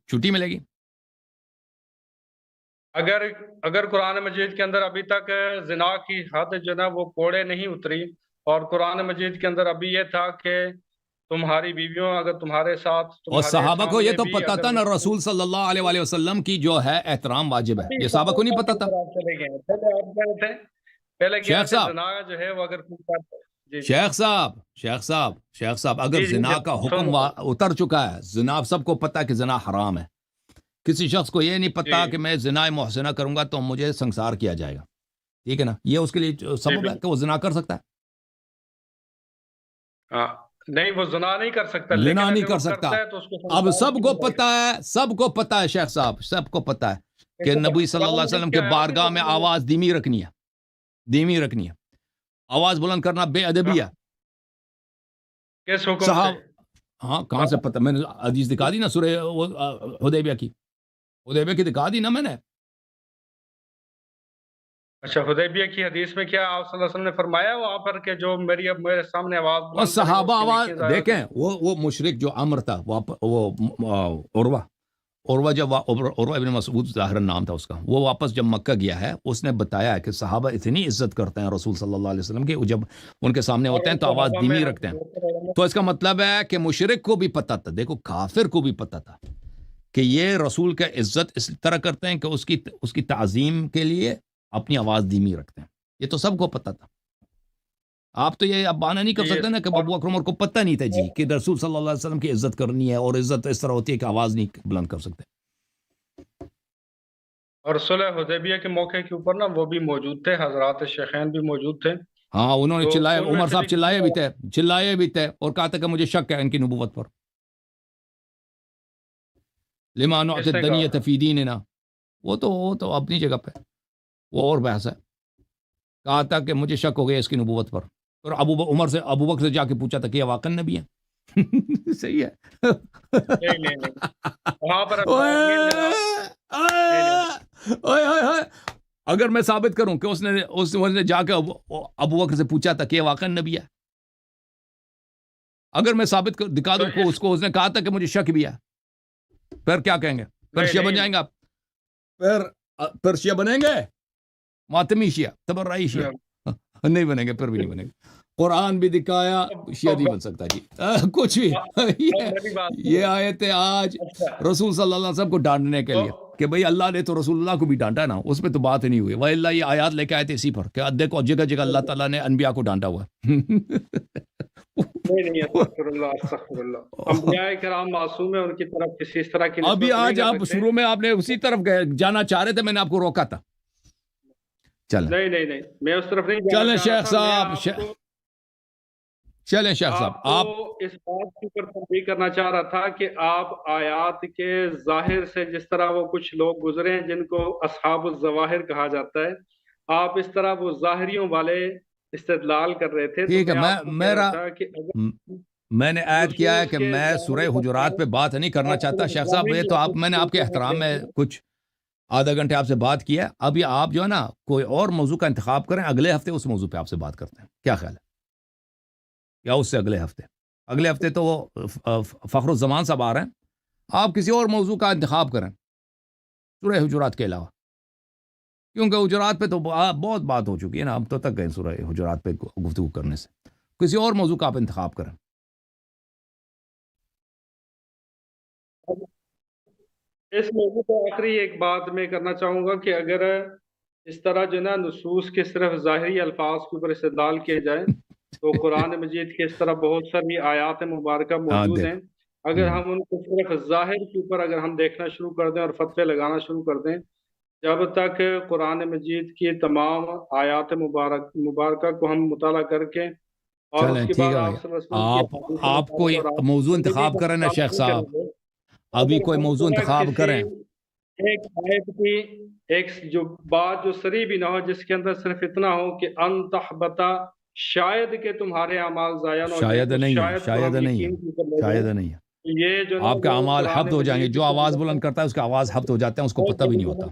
چھٹی ملے گی؟ اگر قرآن مجید کے اندر ابھی تک زنا کی حد جو نا وہ کوڑے نہیں اتری، اور قرآن مجید کے اندر ابھی یہ تھا کہ تمہاری بیویوں اگر تمہارے ساتھ اور صحابہ کو یہ تو پتا تھا نا رسول صلی اللہ علیہ وسلم کی جو ہے احترام واجب ہے، یہ صحابہ کو نہیں پتا تھا؟ شیخ صاحب اگر زنا کا حکم اتر چکا ہے، زنا سب کو پتا کہ زنا حرام ہے، کسی شخص کو یہ نہیں پتا کہ میں زنا محسنہ کروں گا تو مجھے سنسار کیا جائے گا، ٹھیک ہے نا، یہ اس کے لیے سبب ہے کہ وہ زنا کر سکتا ہے؟ نہیں، وہ زنا نہیں کر سکتا، زنا نہیں کر سکتا۔ اب سب کو پتا ہے شیخ صاحب، سب کو پتا ہے کہ نبی صلی اللہ علیہ وسلم کے بارگاہ میں آواز دھیمی رکھنی ہے، آواز بلند کرنا بے ادبی ہے۔ کس حکم سے؟ ہاں کہاں سے پتا؟ میں نے حدیث دکھا دی نا، سورہ حدیبیہ کی دکھا دی نا میں نے۔ اچھا، حدیبیہ کی حدیث میں کیا آپ صلی اللہ علیہ وسلم نے فرمایا وہاں پر کہ جو میرے سامنے آواز صحابہ آواز دیکھیں، وہ مشرک جو عمر تھا، وہ عروہ جب عروہ ابن مسعود ظاہر نام تھا اس کا، وہ واپس جب مکہ گیا ہے، اس نے بتایا کہ صحابہ اتنی عزت کرتے ہیں رسول صلی اللہ علیہ وسلم کی، جب ان کے سامنے ہوتے ہیں تو آواز دھیمی رکھتے ہیں، تو اس کا مطلب ہے کہ مشرک کو بھی پتا تھا، دیکھو کافر کو بھی پتا تھا کہ یہ رسول کا عزت اس طرح کرتے ہیں کہ اس کی تعظیم کے لیے اپنی آواز دھیمی رکھتے ہیں، یہ تو سب کو پتا تھا۔ آپ تو یہ اب بہانہ نہیں کر سکتے نا کہ ابوبکر عمر کو پتہ نہیں تھا جی کہ رسول صلی اللہ علیہ وسلم کی عزت کرنی ہے، اور عزت اس طرح ہوتی ہے کہ آواز نہیں بلند کر سکتے۔ اور صلح حدیبیہ کے موقع کے اوپر نا وہ بھی موجود تھے، حضرات شیخین بھی موجود تھے، ہاں انہوں نے چلائے، عمر صاحب چلائے بھی تھے اور کہا تھا کہ مجھے شک ہے ان کی نبوت پر، لما نعت الدنیۃ فی دیننا، وہ تو اپنی جگہ پہ وہ اور بحث ہے، کہا تھا کہ مجھے شک ہو گیا اس کی نبوت پر، اور ابو بکر سے جا کے پوچھا تھا کہ یہ واقعی نبی ہیں؟ صحیح ہے۔ اگر میں ثابت کروں کہ اس نے جا کے ابو بکر سے پوچھا تھا کہ یہ واقعی نبی ہے، اگر میں ثابت دکھا دوں کہ اس نے کہا تھا کہ مجھے شک بھی ہے، پھر کیا کہیں گے؟ پھر شیعہ بن جائیں گے آپ؟ پھر شیعہ بنیں گے؟ ماتمی شیعہ، تبرعی شیعہ نہیں بنیں گے، پھر بھی نہیں بنیں گے۔ قرآن بھی دکھایا، شیعہ نہیں بن سکتا جی کچھ بھی۔ یہ آیت ہے آج رسول صلی اللہ علیہ وسلم کو ڈانٹنے کے لیے کہ بھئی اللہ نے تو رسول اللہ کو بھی ڈانٹا نا، اس میں تو بات نہیں ہوئی، وَإِلَّا یہ آیات لے کے آئے تھے اسی پر کہ دیکھو جگہ جگہ اللہ تعالیٰ نے انبیاء کو ڈانٹا ہوا ہے۔ نہیں، استغفر اللہ، انبیاء کرام معصوم ہیں، ان کی طرف کسی اس طرح کی نسبت ابھی آج آپ شروع میں آپ نے اسی طرف جانا چاہ رہے تھے، میں نے آپ کو روکا تھا۔ نہیں، میں اس طرف نہیں چلیں شیخ صاحب، آپ اس بات کے اوپر تنبیہ کرنا چاہ رہا تھا کہ آپ آیات کے ظاہر سے جس طرح وہ کچھ لوگ گزرے ہیں جن کو اصحاب الظواہر کہا جاتا ہے، آپ اس طرح وہ ظاہریوں والے استدلال کر رہے تھے۔ ٹھیک ہے، میں نے عہد کیا ہے کہ کے میں سورہ ظاہری حجرات پہ بات نہیں کرنا چاہتا شیخ صاحب. یہ تو آپ میں نے آپ کے احترام میں کچھ آدھا گھنٹے آپ سے بات کیا. ابھی آپ جو ہے نا کوئی اور موضوع کا انتخاب کریں, اگلے ہفتے اس موضوع پہ آپ سے بات کرتے ہیں. کیا خیال ہے؟ یا اس سے اگلے ہفتے تو وہ فخر الزمان صاحب آ رہے ہیں. آپ کسی اور موضوع کا انتخاب کریں سورہ حجرات کے علاوہ, کیونکہ حجرات پہ تو بہت بات ہو چکی ہے نا. اب تو تک گئے سورہ حجرات پہ گفتگو کرنے سے. کسی اور موضوع کا آپ انتخاب کریں. اس موضوع پہ آخری ایک بات میں کرنا چاہوں گا کہ اگر اس طرح جو نا نصوص کے صرف ظاہری الفاظ کے اوپر استدلال کیے جائیں تو قرآن مجید کے اس طرح بہت ساری آیات مبارکہ ہاں موجود ہیں. دیکھ. اگر ہم ان کو صرف ظاہر کے اوپر اگر ہم دیکھنا شروع کر دیں اور فتوے لگانا شروع کر دیں, جب تک قرآن مجید کی تمام آیات مبارکہ کو ہم مطالعہ کر کے اور اس چلیں کے ٹھیک بعد ہے بھائی. آپ صلی اللہ علیہ وسلم کی احادیث آپ مبارکہ کوئی اور آپ کی موضوع زندگی انتخاب کا کریں نا مطالعہ شیخ کرتے صاحب, رہیں, ابھی اگر کوئی ہم موضوع انتخاب کسی کریں. ایک آیت کی ایک جو بات جو سری بھی نہ ہو, جس کے اندر صرف اتنا ہو کہ ان تحبتا, شاید کہ تمہارے اعمال ضائع نہ ہو جائیں, شاید اس نہیں ہے, شاید کو شاید ہم نہیں ہے, یقین کی کر لے جائیں. شاید نہیں ہے. یہ جو نا آپ کے وہ اعمال قرآن حبط ہو جائیں گے. مجید جو سے آواز بلند کرتا ہے اس کے آواز حبط ہو جاتے ہیں, اس کو پتہ بھی نہیں ہوتا.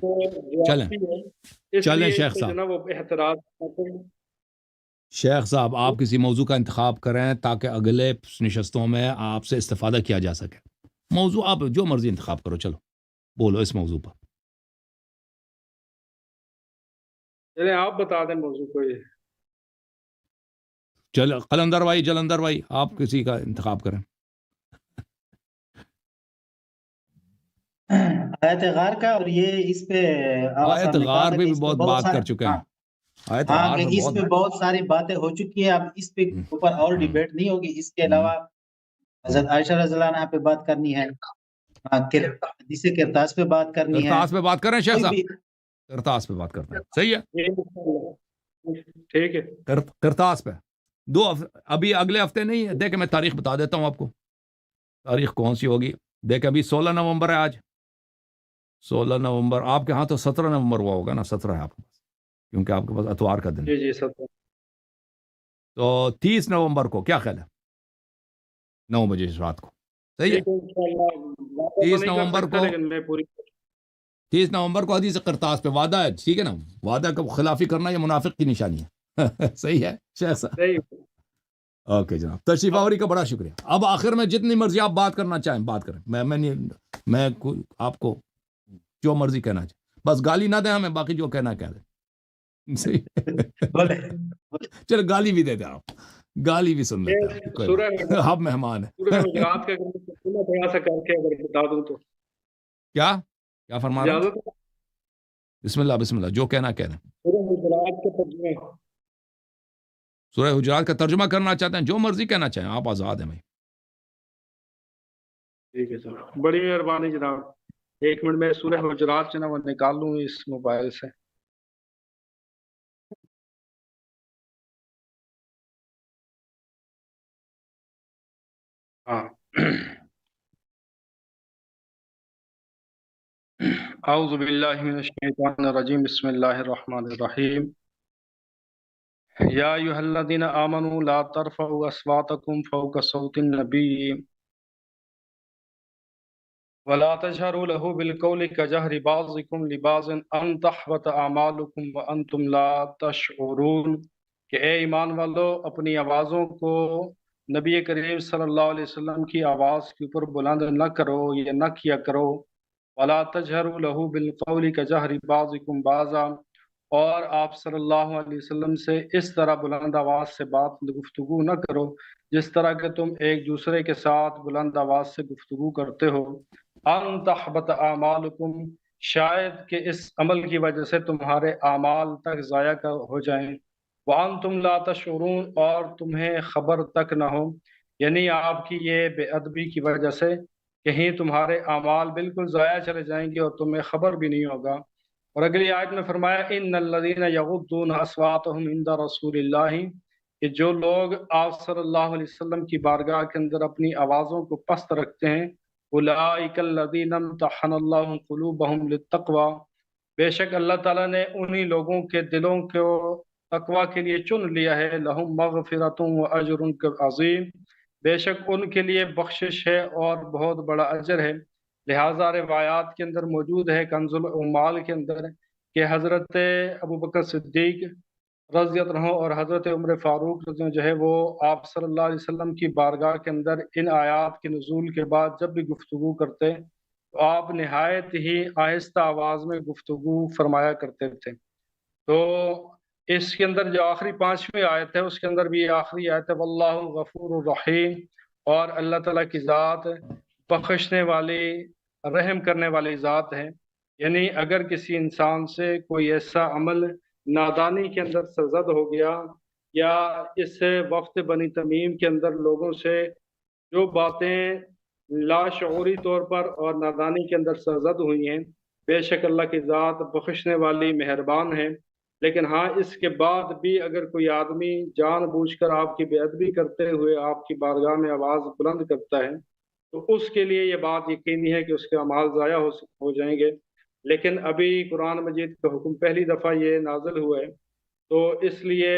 چلیں اس چلیں لیے اس شیخ پہ جو صاحب, نا وہ احتراز کرتے ہیں. شیخ صاحب آپ کسی موضوع کا انتخاب کریں تاکہ اگلے نشستوں میں آپ سے استفادہ کیا جا سکے. موضوع آپ جو مرضی انتخاب کرو, چلو بولو اس موضوع پر. چلیں آپ بتا دیں موضوع کو. یہ چل جلندر بھائی آپ کسی کا انتخاب کریں. آیت غار کا, اور یہ اس پہ آغا آیت صاحب نے کہا غار تھا پہ کہ بھی اس پہ بہت بہت بات سارے, کر چکے ہاں ہیں. آیت ہاں غار کہ پہ اس بہت پہ بہت ساری باتیں ہو چکی ہیں, اب اس پہ اوپر اور ڈیبیٹ نہیں ہوگی. اس کے علاوہ حضرت عائشہ رضی اللہ عنہا پہ بات کرنی ہے, حدیث کرتاس پہ بات کرنی ہے, کرتاس پہ بات کریں شیخ کوئی صاحب, بھی. کرتاس پہ بات کرتے ہیں. صحیح ہے, ٹھیک ہے. کرتاس پہ ابھی اگلے ہفتے نہیں ہے. دیکھیں میں تاریخ بتا دیتا ہوں آپ کو. تاریخ کون سی ہوگی؟ دیکھیں ابھی 16 نومبر ہے آج. 16 نومبر آپ کے ہاں تو 17 نومبر ہوا ہوگا نا. 17 ہے آپ کے پاس, کیونکہ آپ کے پاس اتوار کا دن ہے. جی سب. تو 30 نومبر کو کیا خیال ہے؟ 9 بجے رات کو. صحیح ہے. 30 نومبر کو, لیکن میں پوری 30 نومبر کو حدیث کرتاس پہ وعدہ ہے. ٹھیک ہے نا, وعدہ کا خلافی کرنا یہ منافق کی نشانی ہے. صحیح ہے شیخ صاحب. اوکے جناب, تشریف آوری کا بڑا شکریہ. اب آخر میں جتنی مرضی آپ بات کرنا چاہیں بات کریں. میں آپ کو جو مرضی کہنا چاہیں, بس گالی نہ دیں ہمیں, باقی جو کہنا کہہ دیں. صحیح. چلو گالی بھی دے دیں آپ, گالی بھی سن لیتے ہیں, کوئی بات. آپ مہمان ہیں. گجرات کا تھوڑا سا کر کے اگر بتا دوں تو کیا فرما رہے ہیں؟ بسم اللہ جو کہنا کہہ رہے ہیں. سورہ حجرات کا ترجمہ کرنا چاہتے ہیں, جو مرضی کہنا چاہیں آپ, آزاد ہیں بھائی. ٹھیک ہے سر, بڑی مہربانی جناب. 1 منٹ میں سورہ حجرات جو نا وہ نکال لوں اس موبائل سے. ہاں. اعوذ باللہ من الشیطان الرجیم, بسم اللہ الرحمن الرحیم. یا ایھا الذین آمنوا لا ترفعوا اصواتکم فوق صوت النبی ولا تجهروا له بالقول كجهر بعضكم لبعض ان تحبط اعمالكم وانتم لا تشعرون. کہ اے ایمان والو, اپنی آوازوں کو نبی کریم صلی اللہ علیہ وسلم کی آواز کے اوپر بلند نہ کرو, یہ نہ کیا کرو. ولا تجهروا له بالقول كجهر بعضكم بعضا, اور آپ صلی اللہ علیہ وسلم سے اس طرح بلند آواز سے گفتگو نہ کرو جس طرح کہ تم ایک دوسرے کے ساتھ بلند آواز سے گفتگو کرتے ہو. ان تحبط اعمالکم, شاید کہ اس عمل کی وجہ سے تمہارے اعمال تک ضائع ہو جائیں. وانتم لا تشعرون, اور تمہیں خبر تک نہ ہو. یعنی آپ کی یہ بے ادبی کی وجہ سے کہیں تمہارے اعمال بالکل ضائع چلے جائیں گے اور تمہیں خبر بھی نہیں ہوگا. اور اگلی آیت میں فرمایا ان الذین یغضون اصواتهم عند رسول اللہ, کہ جو لوگ آپ صلی اللہ علیہ وسلم کی بارگاہ کے اندر اپنی آوازوں کو پست رکھتے ہیں, اولئک الذین امتحن اللہ قلوبهم للتقوی, بے شک اللہ تعالیٰ نے انہی لوگوں کے دلوں کو تقوی کے لیے چن لیا ہے. لہم مغفرۃ و اجر عظیم, بے شک ان کے لیے بخشش ہے اور بہت بڑا اجر ہے۔ لہٰذا روایات کے اندر موجود ہے کنز العمال کے اندر کہ حضرت ابوبکر صدیق رضی اللہ عنہ اور حضرت عمر فاروق رضی اللہ عنہ جو ہے وہ آپ صلی اللہ علیہ وسلم کی بارگاہ کے اندر ان آیات کے نزول کے بعد جب بھی گفتگو کرتے تو آپ نہایت ہی آہستہ آواز میں گفتگو فرمایا کرتے تھے۔ تو اس کے اندر جو آخری 5ویں آیت ہے اس کے اندر بھی آخری آیت ہے واللہ غفور الرحیم، اور اللہ تعالیٰ کی ذات بخشنے والی رحم کرنے والی ذات ہے۔ یعنی اگر کسی انسان سے کوئی ایسا عمل نادانی کے اندر سرزد ہو گیا یا اس وقت بنی تمیم کے اندر لوگوں سے جو باتیں لاشعوری طور پر اور نادانی کے اندر سرزد ہوئی ہیں، بے شک اللہ کی ذات بخشنے والی مہربان ہے۔ لیکن ہاں اس کے بعد بھی اگر کوئی آدمی جان بوجھ کر آپ کی بے ادبی کرتے ہوئے آپ کی بارگاہ میں آواز بلند کرتا ہے تو اس کے لیے یہ بات یقینی ہے کہ اس کے اعمال ضائع ہو جائیں گے۔ لیکن ابھی قرآن مجید کا حکم پہلی دفعہ یہ نازل ہوا ہے، تو اس لیے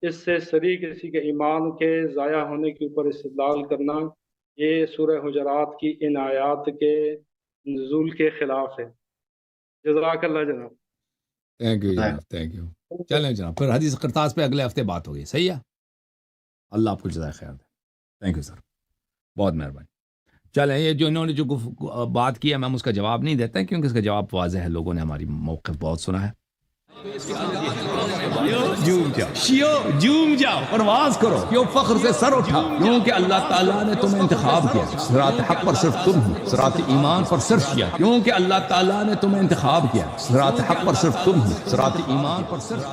اس سے صریح کسی کے ایمان کے ضائع ہونے کے اوپر استدلال کرنا یہ سورہ حجرات کی ان آیات کے نزول کے خلاف ہے۔ جزاک اللہ جناب۔ تھینک یو جناب، تھینک یو۔ چلیں جناب، پھر حدیث قرطاس پہ اگلے ہفتے بات ہوگی، صحیح ہے؟ اللہ آپ کو جزائے خیر دے۔ تھینک یو سر، بہت مہربانی۔ چلیں، یہ جو انہوں نے جو بات کی ہے میں اس کا جواب نہیں دیتا کیونکہ اس کا جواب واضح ہے، لوگوں نے ہماری موقف بہت سنا ہے۔ جھوم جاؤ، پرواز کرو، کیوں فخر سے سر اٹھا، کیونکہ اللہ تعالیٰ نے تمہیں انتخاب کیا، صراط حق پر صرف تم ہو، صراط ایمان پر صرف کیا، کیونکہ اللہ تعالیٰ نے تمہیں انتخاب کیا، صراط حق پر صرف تم ہو، صراط ایمان پر صرف